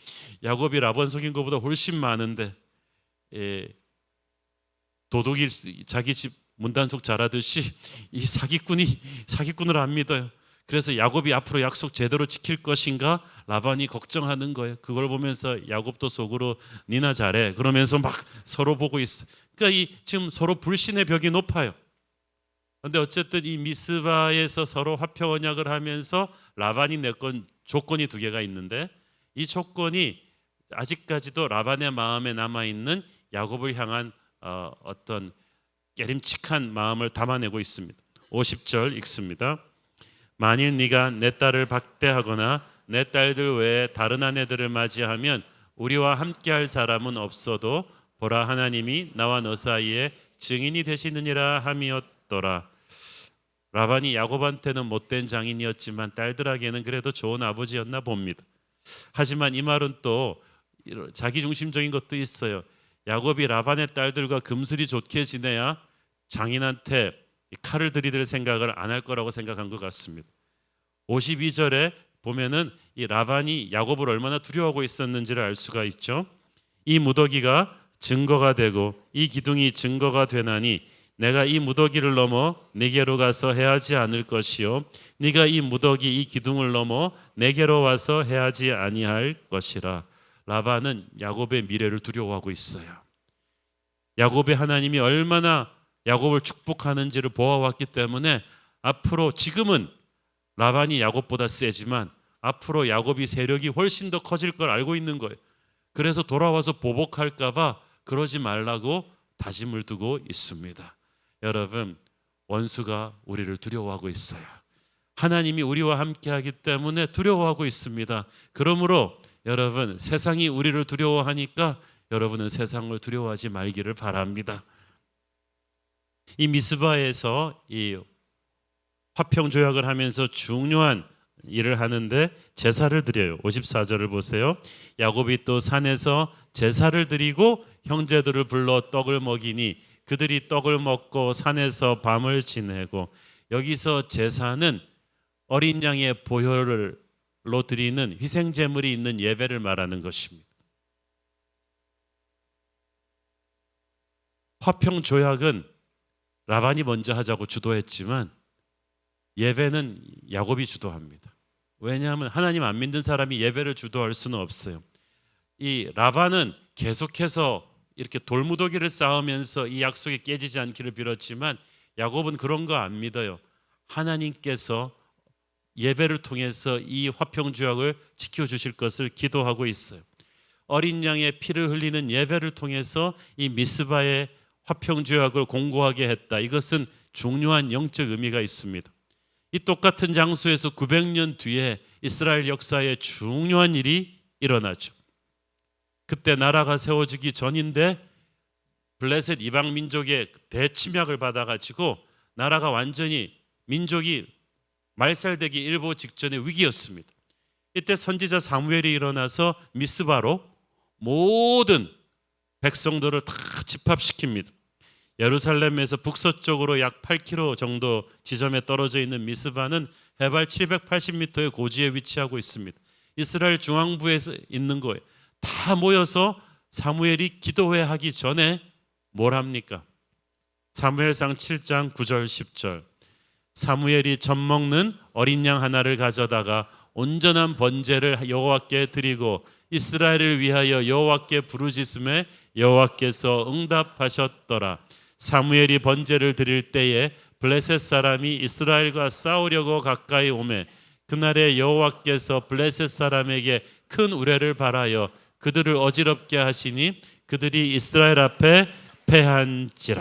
야곱이 라반 속인 것보다 훨씬 많은데 도둑이 자기 집 문단속 잘하듯이 이 사기꾼을 안 믿어요. 그래서 야곱이 앞으로 약속 제대로 지킬 것인가 라반이 걱정하는 거예요. 그걸 보면서 야곱도 속으로 니나 잘해 그러면서 막 서로 보고 있어. 그러니까 지금 서로 불신의 벽이 높아요. 그런데 어쨌든 이 미스바에서 서로 화평 언약을 하면서 라반이 냈건 조건이 두 개가 있는데 이 조건이 아직까지도 라반의 마음에 남아있는 야곱을 향한 어떤 깨림칙한 마음을 담아내고 있습니다. 50절 읽습니다. 만일 네가 내 딸을 박대하거나 내 딸들 외에 다른 아내들을 맞이하면 우리와 함께할 사람은 없어도 보라 하나님이 나와 너 사이에 증인이 되시느니라 함이었더라. 라반이 야곱한테는 못된 장인이었지만 딸들에게는 그래도 좋은 아버지였나 봅니다. 하지만 이 말은 또 자기중심적인 것도 있어요. 야곱이 라반의 딸들과 금슬이 좋게 지내야 장인한테 칼을 들이댈 생각을 안 할 거라고 생각한 것 같습니다. 52절에 보면은 이 라반이 야곱을 얼마나 두려워하고 있었는지를 알 수가 있죠. 이 무더기가 증거가 되고 이 기둥이 증거가 되나니 내가 이 무더기를 넘어 네게로 가서 해하지 않을 것이요 네가 이 무더기 이 기둥을 넘어 네게로 와서 해하지 아니할 것이라. 라반은 야곱의 미래를 두려워하고 있어요. 야곱의 하나님이 얼마나 야곱을 축복하는지를 보아왔기 때문에 앞으로 지금은 라반이 야곱보다 세지만 앞으로 야곱이 세력이 훨씬 더 커질 걸 알고 있는 거예요. 그래서 돌아와서 보복할까 봐 그러지 말라고 다짐을 두고 있습니다. 여러분, 원수가 우리를 두려워하고 있어요. 하나님이 우리와 함께하기 때문에 두려워하고 있습니다. 그러므로 여러분, 세상이 우리를 두려워하니까 여러분은 세상을 두려워하지 말기를 바랍니다. 이 미스바에서 이 화평 조약을 하면서 중요한 일을 하는데 제사를 드려요. 54절을 보세요. 야곱이 또 산에서 제사를 드리고 형제들을 불러 떡을 먹이니 그들이 떡을 먹고 산에서 밤을 지내고, 여기서 제사는 어린 양의 보혈로 드리는 희생 제물이 있는 예배를 말하는 것입니다. 화평 조약은 라반이 먼저 하자고 주도했지만 예배는 야곱이 주도합니다. 왜냐하면 하나님 안 믿는 사람이 예배를 주도할 수는 없어요. 이 라반은 계속해서 이렇게 돌무더기를 쌓으면서 이 약속이 깨지지 않기를 빌었지만 야곱은 그런 거 안 믿어요. 하나님께서 예배를 통해서 이 화평 조약을 지켜주실 것을 기도하고 있어요. 어린 양의 피를 흘리는 예배를 통해서 이 미스바의 화평 조약을 공고하게 했다. 이것은 중요한 영적 의미가 있습니다. 이 똑같은 장소에서 900년 뒤에 이스라엘 역사에 중요한 일이 일어나죠. 그때 나라가 세워지기 전인데 블레셋 이방 민족의 대침략을 받아가지고 나라가 완전히 민족이 말살되기 일보 직전의 위기였습니다. 이때 선지자 사무엘이 일어나서 미스바로 모든 백성들을 다 집합시킵니다. 예루살렘에서 북서쪽으로 약 8km 정도 지점에 떨어져 있는 미스바는 해발 780m의 고지에 위치하고 있습니다. 이스라엘 중앙부에 있는 거예요. 다 모여서 사무엘이 기도회 하기 전에 뭘 합니까? 사무엘상 7장 9절 10절. 사무엘이 젖 먹는 어린 양 하나를 가져다가 온전한 번제를 여호와께 드리고 이스라엘을 위하여 여호와께 부르짖음에 여호와께서 응답하셨더라. 사무엘이 번제를 드릴 때에 블레셋 사람이 이스라엘과 싸우려고 가까이 오매 그날에 여호와께서 블레셋 사람에게 큰 우레를 발하여 그들을 어지럽게 하시니 그들이 이스라엘 앞에 패한지라.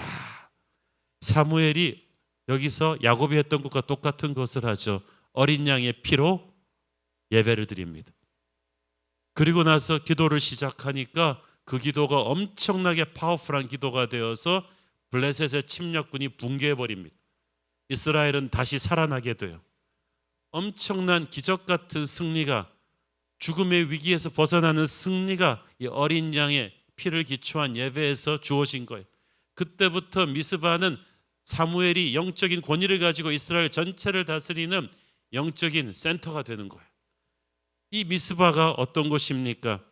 사무엘이 여기서 야곱이 했던 것과 똑같은 것을 하죠. 어린 양의 피로 예배를 드립니다. 그리고 나서 기도를 시작하니까 그 기도가 엄청나게 파워풀한 기도가 되어서 블레셋의 침략군이 붕괴해 버립니다. 이스라엘은 다시 살아나게 돼요. 엄청난 기적 같은 승리가, 죽음의 위기에서 벗어나는 승리가 이 어린 양의 피를 기초한 예배에서 주어진 거예요. 그때부터 미스바는 사무엘이 영적인 권위를 가지고 이스라엘 전체를 다스리는 영적인 센터가 되는 거예요. 이 미스바가 어떤 곳입니까?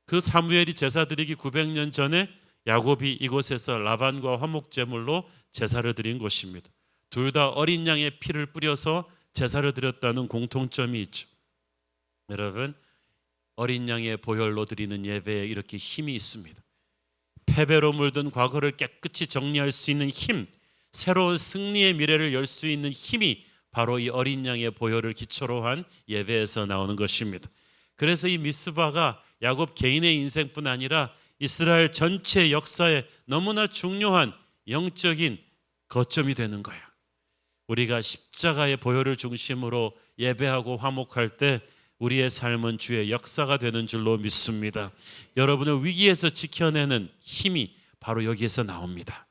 그 사무엘이 제사 드리기 900년 전에 야곱이 이곳에서 라반과 화목 제물로 제사를 드린 곳입니다. 둘 다 어린 양의 피를 뿌려서 제사를 드렸다는 공통점이 있죠. 여러분, 어린 양의 보혈로 드리는 예배에 이렇게 힘이 있습니다. 패배로 물든 과거를 깨끗이 정리할 수 있는 힘, 새로운 승리의 미래를 열 수 있는 힘이 바로 이 어린 양의 보혈을 기초로 한 예배에서 나오는 것입니다. 그래서 이 미스바가 야곱 개인의 인생뿐 아니라 이스라엘 전체 역사에 너무나 중요한 영적인 거점이 되는 거예요. 우리가 십자가의 보혈을 중심으로 예배하고 화목할 때 우리의 삶은 주의 역사가 되는 줄로 믿습니다. 여러분을 위기에서 지켜내는 힘이 바로 여기에서 나옵니다.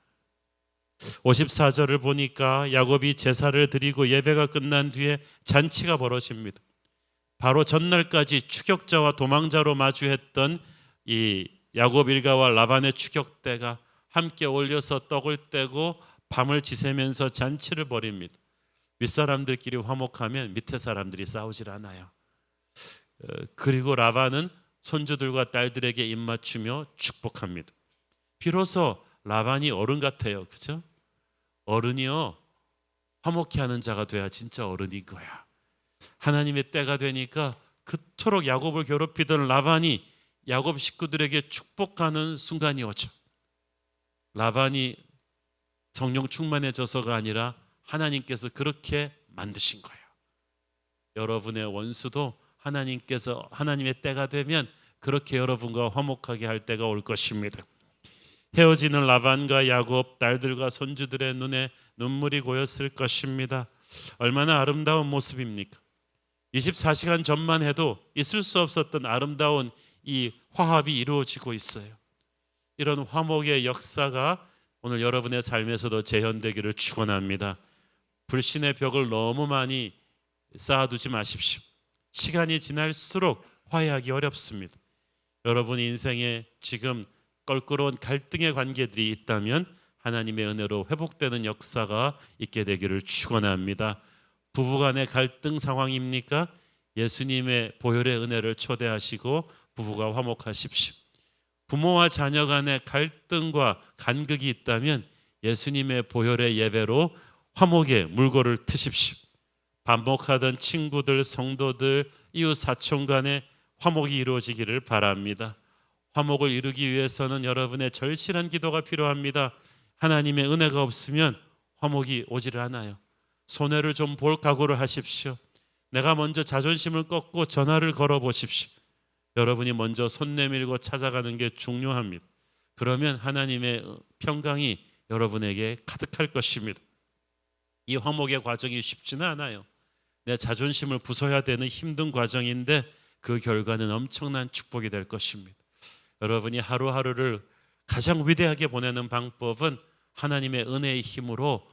54절을 보니까 야곱이 제사를 드리고 예배가 끝난 뒤에 잔치가 벌어집니다. 바로 전날까지 추격자와 도망자로 마주했던 이 야곱 일가와 라반의 추격대가 함께 올려서 떡을 떼고 밤을 지새면서 잔치를 벌입니다. 윗사람들끼리 화목하면 밑에 사람들이 싸우질 않아요. 그리고 라반은 손주들과 딸들에게 입맞추며 축복합니다. 비로소 라반이 어른 같아요. 그죠? 어른이요, 화목케 하는 자가 돼야 진짜 어른인 거야. 하나님의 때가 되니까 그토록 야곱을 괴롭히던 라반이 야곱 식구들에게 축복하는 순간이 오죠. 라반이 성령 충만해져서가 아니라 하나님께서 그렇게 만드신 거예요. 여러분의 원수도 하나님께서 하나님의 때가 되면 그렇게 여러분과 화목하게 할 때가 올 것입니다. 헤어지는 라반과 야곱, 딸들과 손주들의 눈에 눈물이 고였을 것입니다. 얼마나 아름다운 모습입니까? 24시간 전만 해도 있을 수 없었던 아름다운 이 화합이 이루어지고 있어요. 이런 화목의 역사가 오늘 여러분의 삶에서도 재현되기를 축원합니다. 불신의 벽을 너무 많이 쌓아두지 마십시오. 시간이 지날수록 화해하기 어렵습니다. 여러분 인생에 지금 껄끄러운 갈등의 관계들이 있다면 하나님의 은혜로 회복되는 역사가 있게 되기를 축원합니다. 부부간의 갈등 상황입니까? 예수님의 보혈의 은혜를 초대하시고 부부가 화목하십시오. 부모와 자녀 간의 갈등과 간극이 있다면 예수님의 보혈의 예배로 화목의 물꼬를 트십시오. 반복하던 친구들, 성도들, 이웃 사촌 간의 화목이 이루어지기를 바랍니다. 화목을 이루기 위해서는 여러분의 절실한 기도가 필요합니다. 하나님의 은혜가 없으면 화목이 오지를 않아요. 손해를 좀 볼 각오를 하십시오. 내가 먼저 자존심을 꺾고 전화를 걸어 보십시오. 여러분이 먼저 손 내밀고 찾아가는 게 중요합니다. 그러면 하나님의 평강이 여러분에게 가득할 것입니다. 이 화목의 과정이 쉽지는 않아요. 내 자존심을 부숴야 되는 힘든 과정인데 그 결과는 엄청난 축복이 될 것입니다. 여러분이 하루하루를 가장 위대하게 보내는 방법은 하나님의 은혜의 힘으로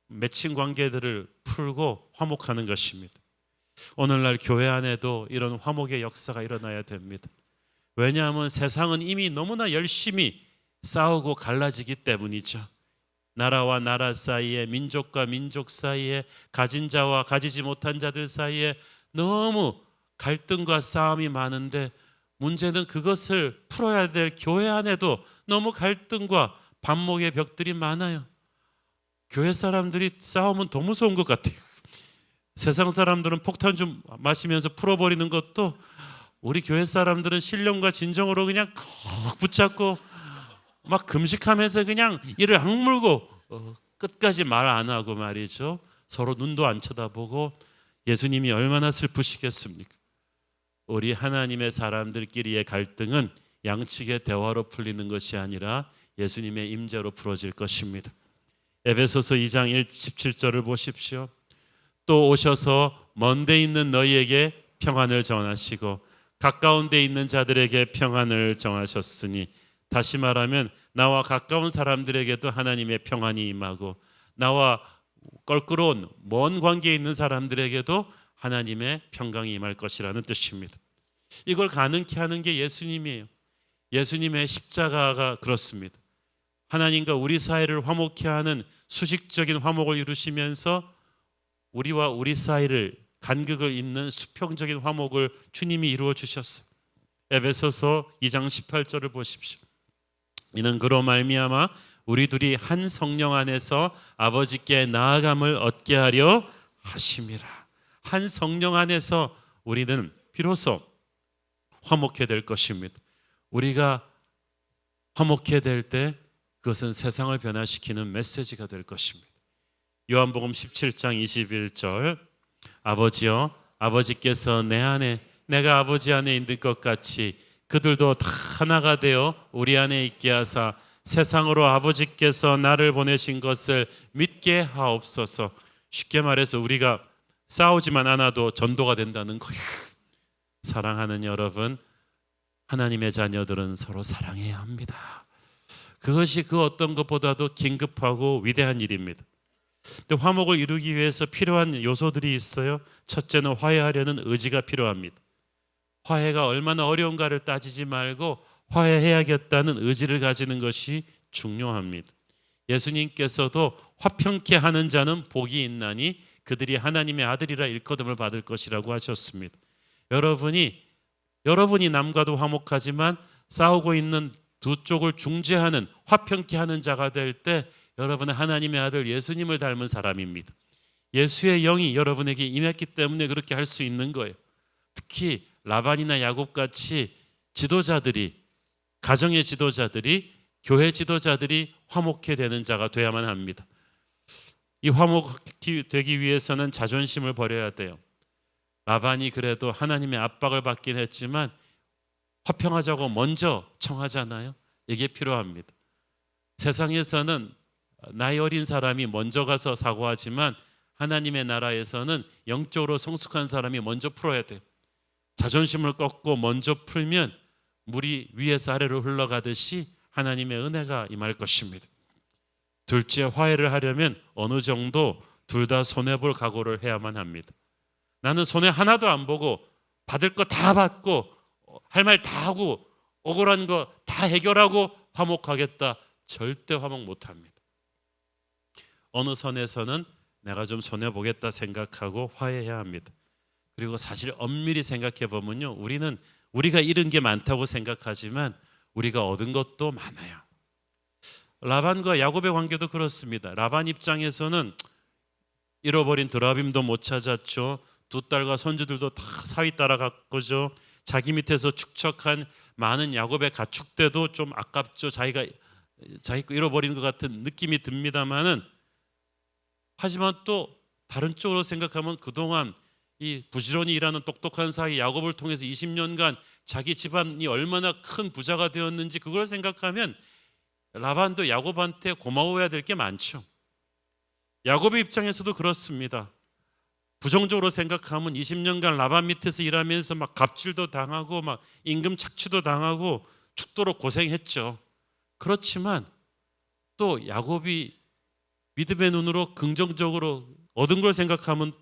맺힌 관계들을 풀고 화목하는 것입니다. 오늘날 교회 안에도 이런 화목의 역사가 일어나야 됩니다. 왜냐하면 세상은 이미 너무나 열심히 싸우고 갈라지기 때문이죠. 나라와 나라 사이에, 민족과 민족 사이에, 가진 자와 가지지 못한 자들 사이에 너무 갈등과 싸움이 많은데, 문제는 그것을 풀어야 될 교회 안에도 너무 갈등과 반목의 벽들이 많아요. 교회 사람들이 싸우면 더 무서운 것 같아요. 세상 사람들은 폭탄 좀 마시면서 풀어버리는 것도, 우리 교회 사람들은 신령과 진정으로 그냥 콕 붙잡고 막 금식하면서 그냥 이를 악물고 끝까지 말 안 하고 말이죠. 서로 눈도 안 쳐다보고. 예수님이 얼마나 슬프시겠습니까? 우리 하나님의 사람들끼리의 갈등은 양측의 대화로 풀리는 것이 아니라 예수님의 임재로 풀어질 것입니다. 에베소서 2장 17절을 보십시오. 또 오셔서 먼 데 있는 너희에게 평안을 전하시고 가까운 데 있는 자들에게 평안을 정하셨으니, 다시 말하면 나와 가까운 사람들에게도 하나님의 평안이 임하고 나와 껄끄러운 먼 관계에 있는 사람들에게도 하나님의 평강이 임할 것이라는 뜻입니다. 이걸 가능케 하는 게 예수님이에요. 예수님의 십자가가 그렇습니다. 하나님과 우리 사이를 화목케 하는 수직적인 화목을 이루시면서 우리와 우리 사이를 간극을 잇는 수평적인 화목을 주님이 이루어 주셨어요. 에베소서 2장 18절을 보십시오. 이는 그로 말미암아 우리 둘이 한 성령 안에서 아버지께 나아감을 얻게 하려 하심이라. 한 성령 안에서 우리는 비로소 화목해 될 것입니다. 우리가 화목해 될 때 그것은 세상을 변화시키는 메시지가 될 것입니다. 요한복음 17장 21절, 아버지여, 아버지께서 내 안에, 내가 아버지 안에 있는 것 같이 그들도 다 하나가 되어 우리 안에 있게 하사 세상으로 아버지께서 나를 보내신 것을 믿게 하옵소서. 쉽게 말해서 우리가 싸우지만 않아도 전도가 된다는 거예요. 사랑하는 여러분, 하나님의 자녀들은 서로 사랑해야 합니다. 그것이 그 어떤 것보다도 긴급하고 위대한 일입니다. 근데 화목을 이루기 위해서 필요한 요소들이 있어요. 첫째는 화해하려는 의지가 필요합니다. 화해가 얼마나 어려운가를 따지지 말고 화해해야겠다는 의지를 가지는 것이 중요합니다. 예수님께서도 화평케 하는 자는 복이 있나니 그들이 하나님의 아들이라 일컬음을 받을 것이라고 하셨습니다. 여러분이 남과도 화목하지만 싸우고 있는 두 쪽을 중재하는, 화평케 하는 자가 될 때 여러분은 하나님의 아들 예수님을 닮은 사람입니다. 예수의 영이 여러분에게 임했기 때문에 그렇게 할 수 있는 거예요. 특히 라반이나 야곱같이 지도자들이, 가정의 지도자들이, 교회 지도자들이 화목해 되는 자가 되어야만 합니다. 이 화목이 되기 위해서는 자존심을 버려야 돼요. 라반이 그래도 하나님의 압박을 받긴 했지만 화평하자고 먼저 청하잖아요. 이게 필요합니다. 세상에서는 나이 어린 사람이 먼저 가서 사과하지만 하나님의 나라에서는 영적으로 성숙한 사람이 먼저 풀어야 돼요. 자존심을 꺾고 먼저 풀면 물이 위에서 아래로 흘러가듯이 하나님의 은혜가 임할 것입니다. 둘째, 화해를 하려면 어느 정도 둘 다 손해볼 각오를 해야만 합니다. 나는 손해 하나도 안 보고 받을 거 다 받고 할 말 다 하고 억울한 거 다 해결하고 화목하겠다. 절대 화목 못합니다. 어느 선에서는 내가 좀 손해보겠다 생각하고 화해해야 합니다. 그리고 사실 엄밀히 생각해 보면요, 우리가 잃은 게 많다고 생각하지만 우리가 얻은 것도 많아요. 라반과 야곱의 관계도 그렇습니다. 라반 입장에서는 잃어버린 드라빔도 못 찾았죠. 두 딸과 손주들도 다 사위 따라갔고죠. 자기 밑에서 축적한 많은 야곱의 가축대도 좀 아깝죠. 자기 거 잃어버린 것 같은 느낌이 듭니다만은, 하지만 또 다른 쪽으로 생각하면 그동안 이 부지런히 일하는 똑똑한 사위 야곱을 통해서 20년간 자기 집안이 얼마나 큰 부자가 되었는지 그걸 생각하면 라반도 야곱한테 고마워해야 될 게 많죠. 야곱의 입장에서도 그렇습니다. 부정적으로 생각하면 20년간 라반 밑에서 일하면서 막 갑질도 당하고 막 임금 착취도 당하고 죽도록 고생했죠. 그렇지만 또 야곱이 믿음의 눈으로 긍정적으로 얻은 걸 생각하면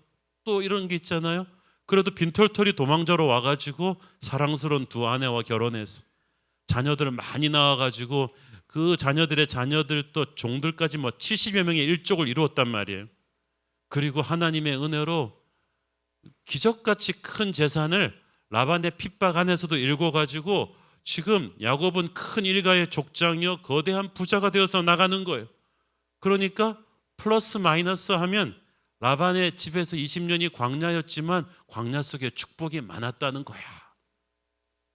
또 이런 게 있잖아요. 그래도 빈털털이 도망자로 와가지고 사랑스러운 두 아내와 결혼해서 자녀들을 많이 낳아가지고 그 자녀들의 자녀들 또 종들까지 뭐 70여 명의 일족을 이루었단 말이에요. 그리고 하나님의 은혜로 기적같이 큰 재산을 라반의 핍박 안에서도 읽어가지고 지금 야곱은 큰 일가의 족장이요 거대한 부자가 되어서 나가는 거예요. 그러니까 플러스 마이너스 하면 라반의 집에서 20년이 광야였지만 광야 속에 축복이 많았다는 거야.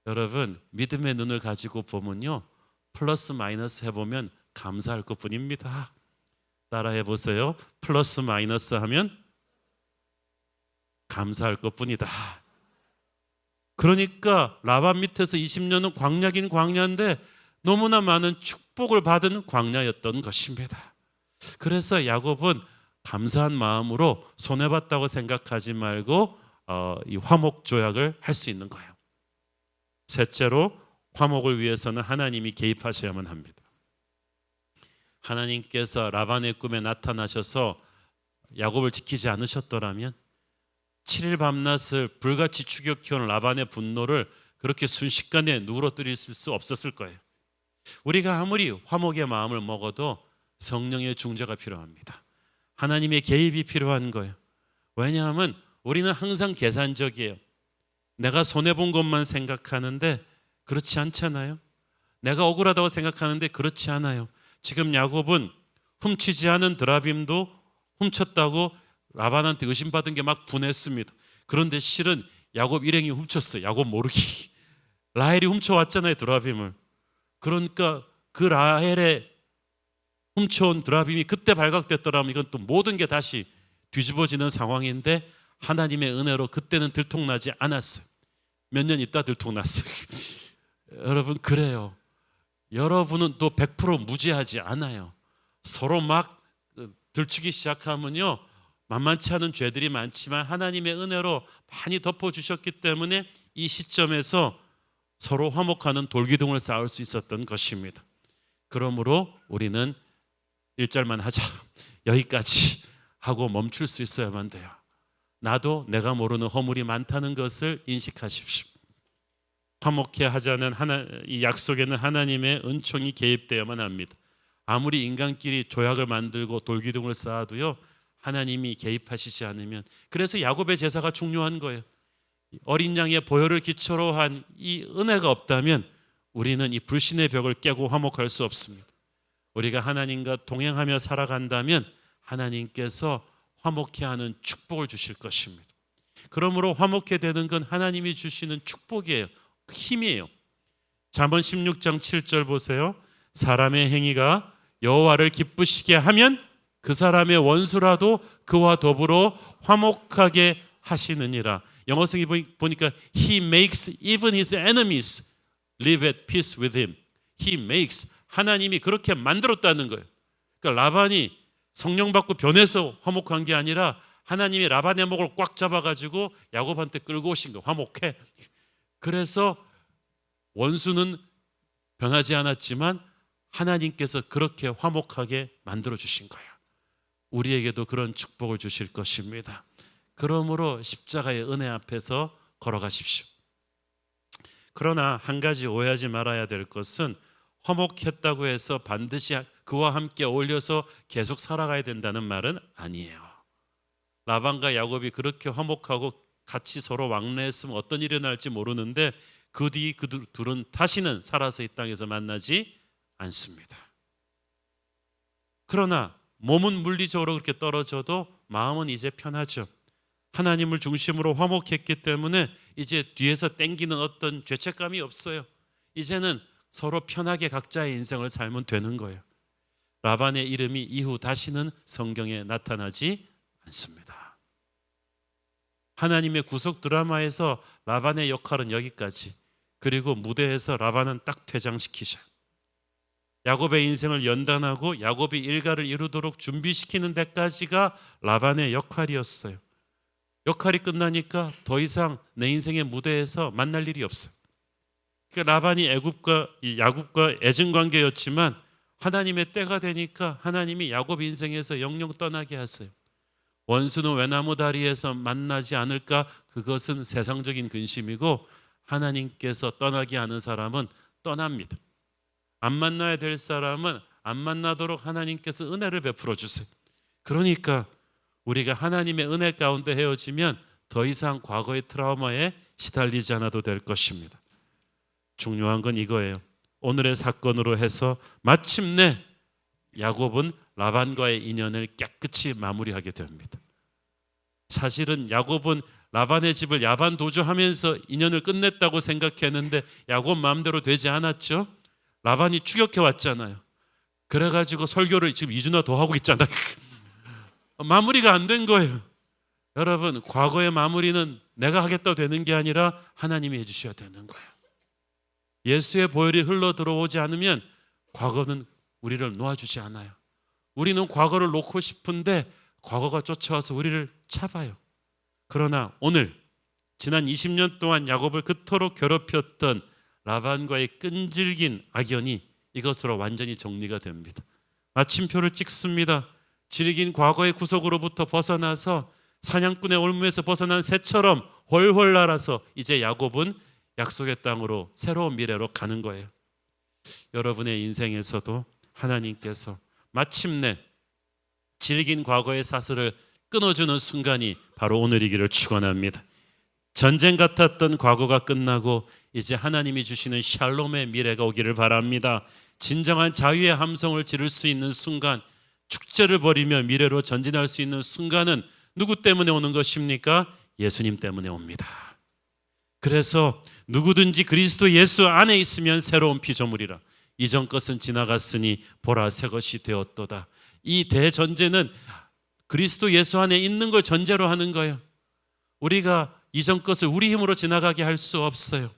여러분, 믿음의 눈을 가지고 보면요, 플러스 마이너스 해보면 감사할 것뿐입니다. 따라해 보세요. 플러스 마이너스 하면 감사할 것뿐이다. 그러니까 라반 밑에서 20년은 광야긴 광야인데 너무나 많은 축복을 받은 광야였던 것입니다. 그래서 야곱은 감사한 마음으로 손해봤다고 생각하지 말고 이 화목 조약을 할 수 있는 거예요. 셋째로, 화목을 위해서는 하나님이 개입하셔야만 합니다. 하나님께서 라반의 꿈에 나타나셔서 야곱을 지키지 않으셨더라면 7일 밤낮을 불같이 추격해온 라반의 분노를 그렇게 순식간에 누그러뜨릴 수 없었을 거예요. 우리가 아무리 화목의 마음을 먹어도 성령의 중재가 필요합니다. 하나님의 개입이 필요한 거예요. 왜냐하면 우리는 항상 계산적이에요. 내가 손해본 것만 생각하는데 그렇지 않잖아요. 내가 억울하다고 생각하는데 그렇지 않아요. 지금 야곱은 훔치지 않은 드라빔도 훔쳤다고 라반한테 의심받은 게 막 분했습니다. 그런데 실은 야곱 일행이 훔쳤어요. 야곱 모르기. 라헬이 훔쳐왔잖아요, 드라빔을. 그러니까 그 라헬의 훔쳐온 드라빔이 그때 발각됐더라면 이건 또 모든 게 다시 뒤집어지는 상황인데 하나님의 은혜로 그때는 들통나지 않았어요. 몇 년 있다 들통났어요. 여러분, 그래요. 여러분은 또 100% 무죄하지 않아요. 서로 막 들추기 시작하면요, 만만치 않은 죄들이 많지만 하나님의 은혜로 많이 덮어주셨기 때문에 이 시점에서 서로 화목하는 돌기둥을 쌓을 수 있었던 것입니다. 그러므로 우리는 1절만 하자, 여기까지 하고 멈출 수 있어야만 돼요. 나도 내가 모르는 허물이 많다는 것을 인식하십시오. 화목해 하자는 이 약속에는 하나님의 은총이 개입되어야만 합니다. 아무리 인간끼리 조약을 만들고 돌기둥을 쌓아도요, 하나님이 개입하시지 않으면. 그래서 야곱의 제사가 중요한 거예요. 어린 양의 보혈을 기초로 한 이 은혜가 없다면 우리는 이 불신의 벽을 깨고 화목할 수 없습니다. 우리가 하나님과 동행하며 살아간다면 하나님께서 화목해 하는 축복을 주실 것입니다. 그러므로 화목해 되는 건 하나님이 주시는 축복이에요. 힘이에요. 잠언 16장 7절 보세요. 사람의 행위가 여호와를 기쁘시게 하면 그 사람의 원수라도 그와 더불어 화목하게 하시느니라. 영어 성이 보니까 He makes even his enemies live at peace with him. He makes, 하나님이 그렇게 만들었다는 거예요. 그러니까 라반이 성령 받고 변해서 화목한 게 아니라 하나님이 라반의 목을 꽉 잡아가지고 야곱한테 끌고 오신 거예요. 화목해. 그래서 원수는 변하지 않았지만 하나님께서 그렇게 화목하게 만들어 주신 거예요. 우리에게도 그런 축복을 주실 것입니다. 그러므로 십자가의 은혜 앞에서 걸어가십시오. 그러나 한 가지 오해하지 말아야 될 것은 화목했다고 해서 반드시 그와 함께 어울려서 계속 살아가야 된다는 말은 아니에요. 라반과 야곱이 그렇게 화목하고 같이 서로 왕래했으면 어떤 일이 날지 모르는데 그 뒤 그 둘은 다시는 살아서 이 땅에서 만나지 않습니다. 그러나 몸은 물리적으로 그렇게 떨어져도 마음은 이제 편하죠. 하나님을 중심으로 화목했기 때문에 이제 뒤에서 땡기는 어떤 죄책감이 없어요. 이제는 서로 편하게 각자의 인생을 살면 되는 거예요. 라반의 이름이 이후 다시는 성경에 나타나지 않습니다. 하나님의 구속 드라마에서 라반의 역할은 여기까지. 그리고 무대에서 라반은 딱 퇴장시키셔요. 야곱의 인생을 연단하고 야곱이 일가를 이루도록 준비시키는 데까지가 라반의 역할이었어요. 역할이 끝나니까 더 이상 내 인생의 무대에서 만날 일이 없어요. 그러니까 라반이 야곱과 애증 관계였지만 하나님의 때가 되니까 하나님이 야곱 인생에서 영영 떠나게 하세요. 원수는 외나무 다리에서 만나지 않을까? 그것은 세상적인 근심이고 하나님께서 떠나게 하는 사람은 떠납니다. 안 만나야 될 사람은 안 만나도록 하나님께서 은혜를 베풀어 주세요. 그러니까 우리가 하나님의 은혜 가운데 헤어지면 더 이상 과거의 트라우마에 시달리지 않아도 될 것입니다. 중요한 건 이거예요. 오늘의 사건으로 해서 마침내 야곱은 라반과의 인연을 깨끗이 마무리하게 됩니다. 사실은 야곱은 라반의 집을 야반 도주하면서 인연을 끝냈다고 생각했는데 야곱 마음대로 되지 않았죠. 라반이 추격해 왔잖아요. 그래가지고 설교를 지금 2주나 더 하고 있잖아요. 마무리가 안 된 거예요. 여러분, 과거의 마무리는 내가 하겠다고 되는 게 아니라 하나님이 해주셔야 되는 거예요. 예수의 보혈이 흘러 들어오지 않으면 과거는 우리를 놓아주지 않아요. 우리는 과거를 놓고 싶은데 과거가 쫓아와서 우리를 잡아요. 그러나 오늘 지난 20년 동안 야곱을 그토록 괴롭혔던 라반과의 끈질긴 악연이 이것으로 완전히 정리가 됩니다. 마침표를 찍습니다. 질긴 과거의 구속으로부터 벗어나서 사냥꾼의 올무에서 벗어난 새처럼 훨훨 날아서 이제 야곱은 약속의 땅으로 새로운 미래로 가는 거예요. 여러분의 인생에서도 하나님께서 마침내 질긴 과거의 사슬을 끊어주는 순간이 바로 오늘이기를 축원합니다. 전쟁 같았던 과거가 끝나고 이제 하나님이 주시는 샬롬의 미래가 오기를 바랍니다. 진정한 자유의 함성을 지를 수 있는 순간, 축제를 벌이며 미래로 전진할 수 있는 순간은 누구 때문에 오는 것입니까? 예수님 때문에 옵니다. 그래서 누구든지 그리스도 예수 안에 있으면 새로운 피조물이라. 이전 것은 지나갔으니 보라 새 것이 되었도다. 이 대전제는 그리스도 예수 안에 있는 걸 전제로 하는 거예요. 우리가 이전 것을 우리 힘으로 지나가게 할 수 없어요.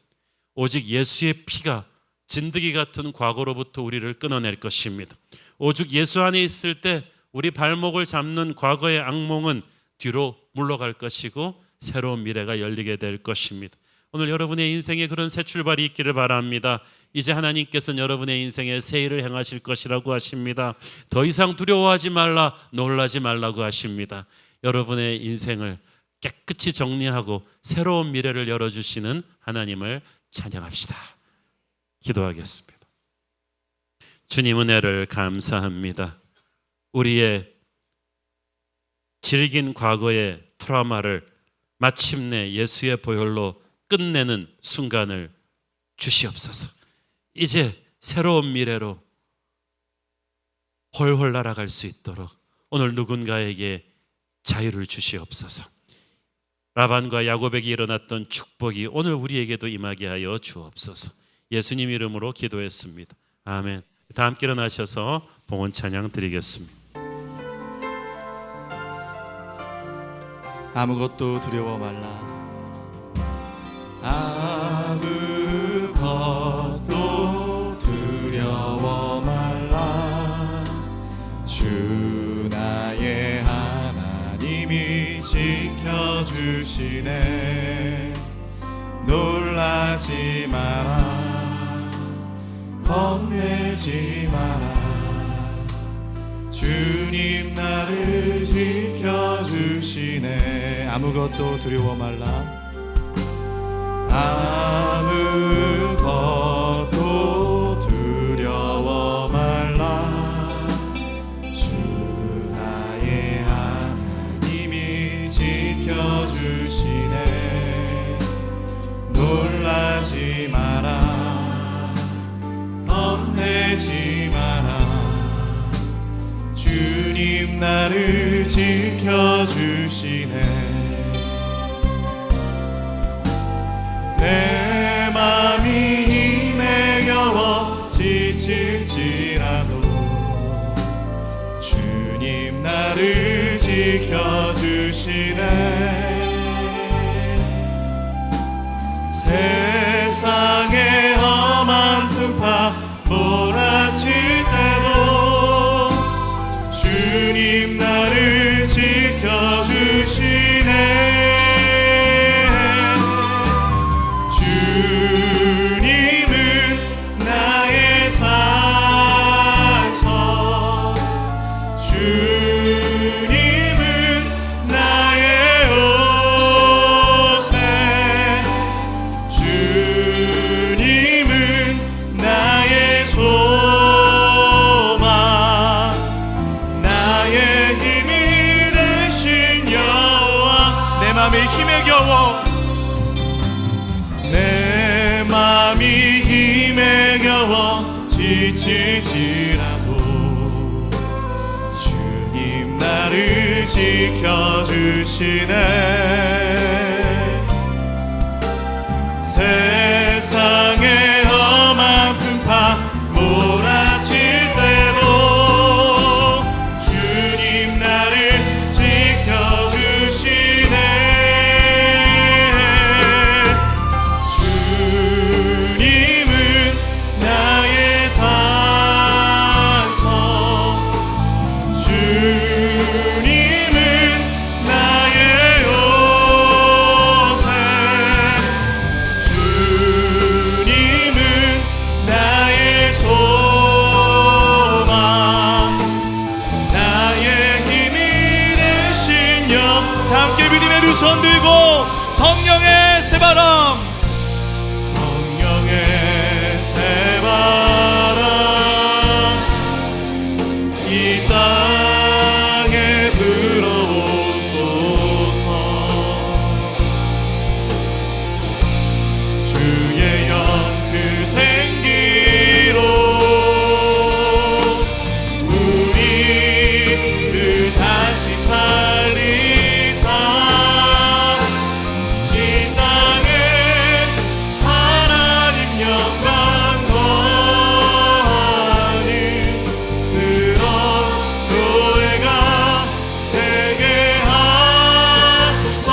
오직 예수의 피가 진드기 같은 과거로부터 우리를 끊어낼 것입니다. 오직 예수 안에 있을 때 우리 발목을 잡는 과거의 악몽은 뒤로 물러갈 것이고 새로운 미래가 열리게 될 것입니다. 오늘 여러분의 인생에 그런 새 출발이 있기를 바랍니다. 이제 하나님께서는 여러분의 인생에 새 일을 행하실 것이라고 하십니다. 더 이상 두려워하지 말라, 놀라지 말라고 하십니다. 여러분의 인생을 깨끗이 정리하고 새로운 미래를 열어주시는 하나님을 찬양합시다. 기도하겠습니다. 주님 은혜를 감사합니다. 우리의 질긴 과거의 트라우마를 마침내 예수의 보혈로 끝내는 순간을 주시옵소서. 이제 새로운 미래로 훨훨 날아갈 수 있도록 오늘 누군가에게 자유를 주시옵소서. 라반과 야곱에게 일어났던 축복이 오늘 우리에게도 임하게 하여 주옵소서. 예수님 이름으로 기도했습니다. 아멘. 다 함께 일어나셔서 봉헌 찬양 드리겠습니다. 아무것도 두려워 말라. 아무것도 두려워 말라. 주 나의 하나님이 지켜주시네. 놀라지 마라. 겁내지 마라. 주님 나를 지켜주시네. 아무것도 두려워 말라. 아무것도 두려워 말라. 주 나의 하나님이 지켜주시네. 놀라지 마라. 겁내지 마라. 주님 나를 지켜주시네. 내 맘이 힘에 겨워 지칠지라도 주님 나를 지켜주시네. 세상의 험한 풍파 몰아칠 때도 주님 나를 지켜주시네. 주님은 지칠지라도 주님 나를 지켜주시네. 세상의 험한 풍파 몰아칠 때도 주님 나를 지켜주시네. 주님은 나의 산성, 주님은 나의 요새, 주님은 나의 소망, 나의 힘이 되신 영. 함께 믿음의 두 손 들고 성령의 새바람, 성령의 새바람 이 땅에 불어오소서. 주의 영 그 생기로 우리를 다시 살리사 이 땅에 하나님 영광 거하는 그런 교회가 되게 하소서.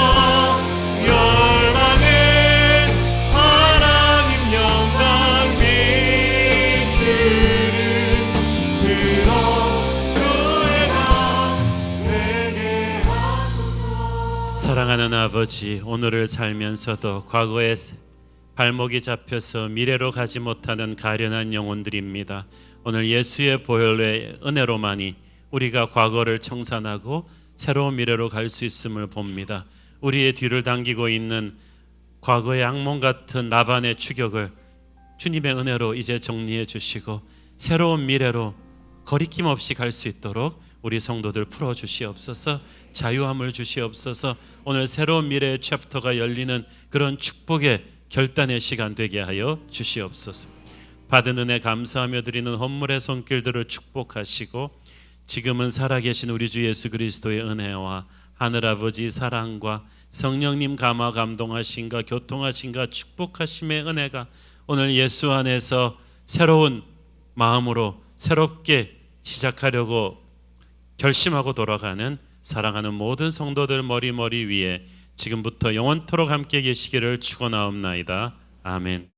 열방에 하나님 영광 비추는 그런 교회가 되게 하소서. 사랑하는 아버지, 오늘을 살면서도 과거에 발목이 잡혀서 미래로 가지 못하는 가련한 영혼들입니다. 오늘 예수의 보혈의 은혜로만이 우리가 과거를 청산하고 새로운 미래로 갈 수 있음을 봅니다. 우리의 뒤를 당기고 있는 과거의 악몽 같은 라반의 추격을 주님의 은혜로 이제 정리해 주시고 새로운 미래로 거리낌 없이 갈 수 있도록 우리 성도들 풀어 주시옵소서. 자유함을 주시옵소서. 오늘 새로운 미래의 챕터가 열리는 그런 축복의 결단의 시간 되게 하여 주시옵소서. 받은 은혜 감사하며 드리는 헌물의 손길들을 축복하시고 지금은 살아계신 우리 주 예수 그리스도의 은혜와 하늘아버지 사랑과 성령님 감화 감동하신가 교통하신가 축복하심의 은혜가 오늘 예수 안에서 새로운 마음으로 새롭게 시작하려고 결심하고 돌아가는 사랑하는 모든 성도들 머리 위에 지금부터 영원토록 함께 계시기를 축원하옵나이다. 아멘.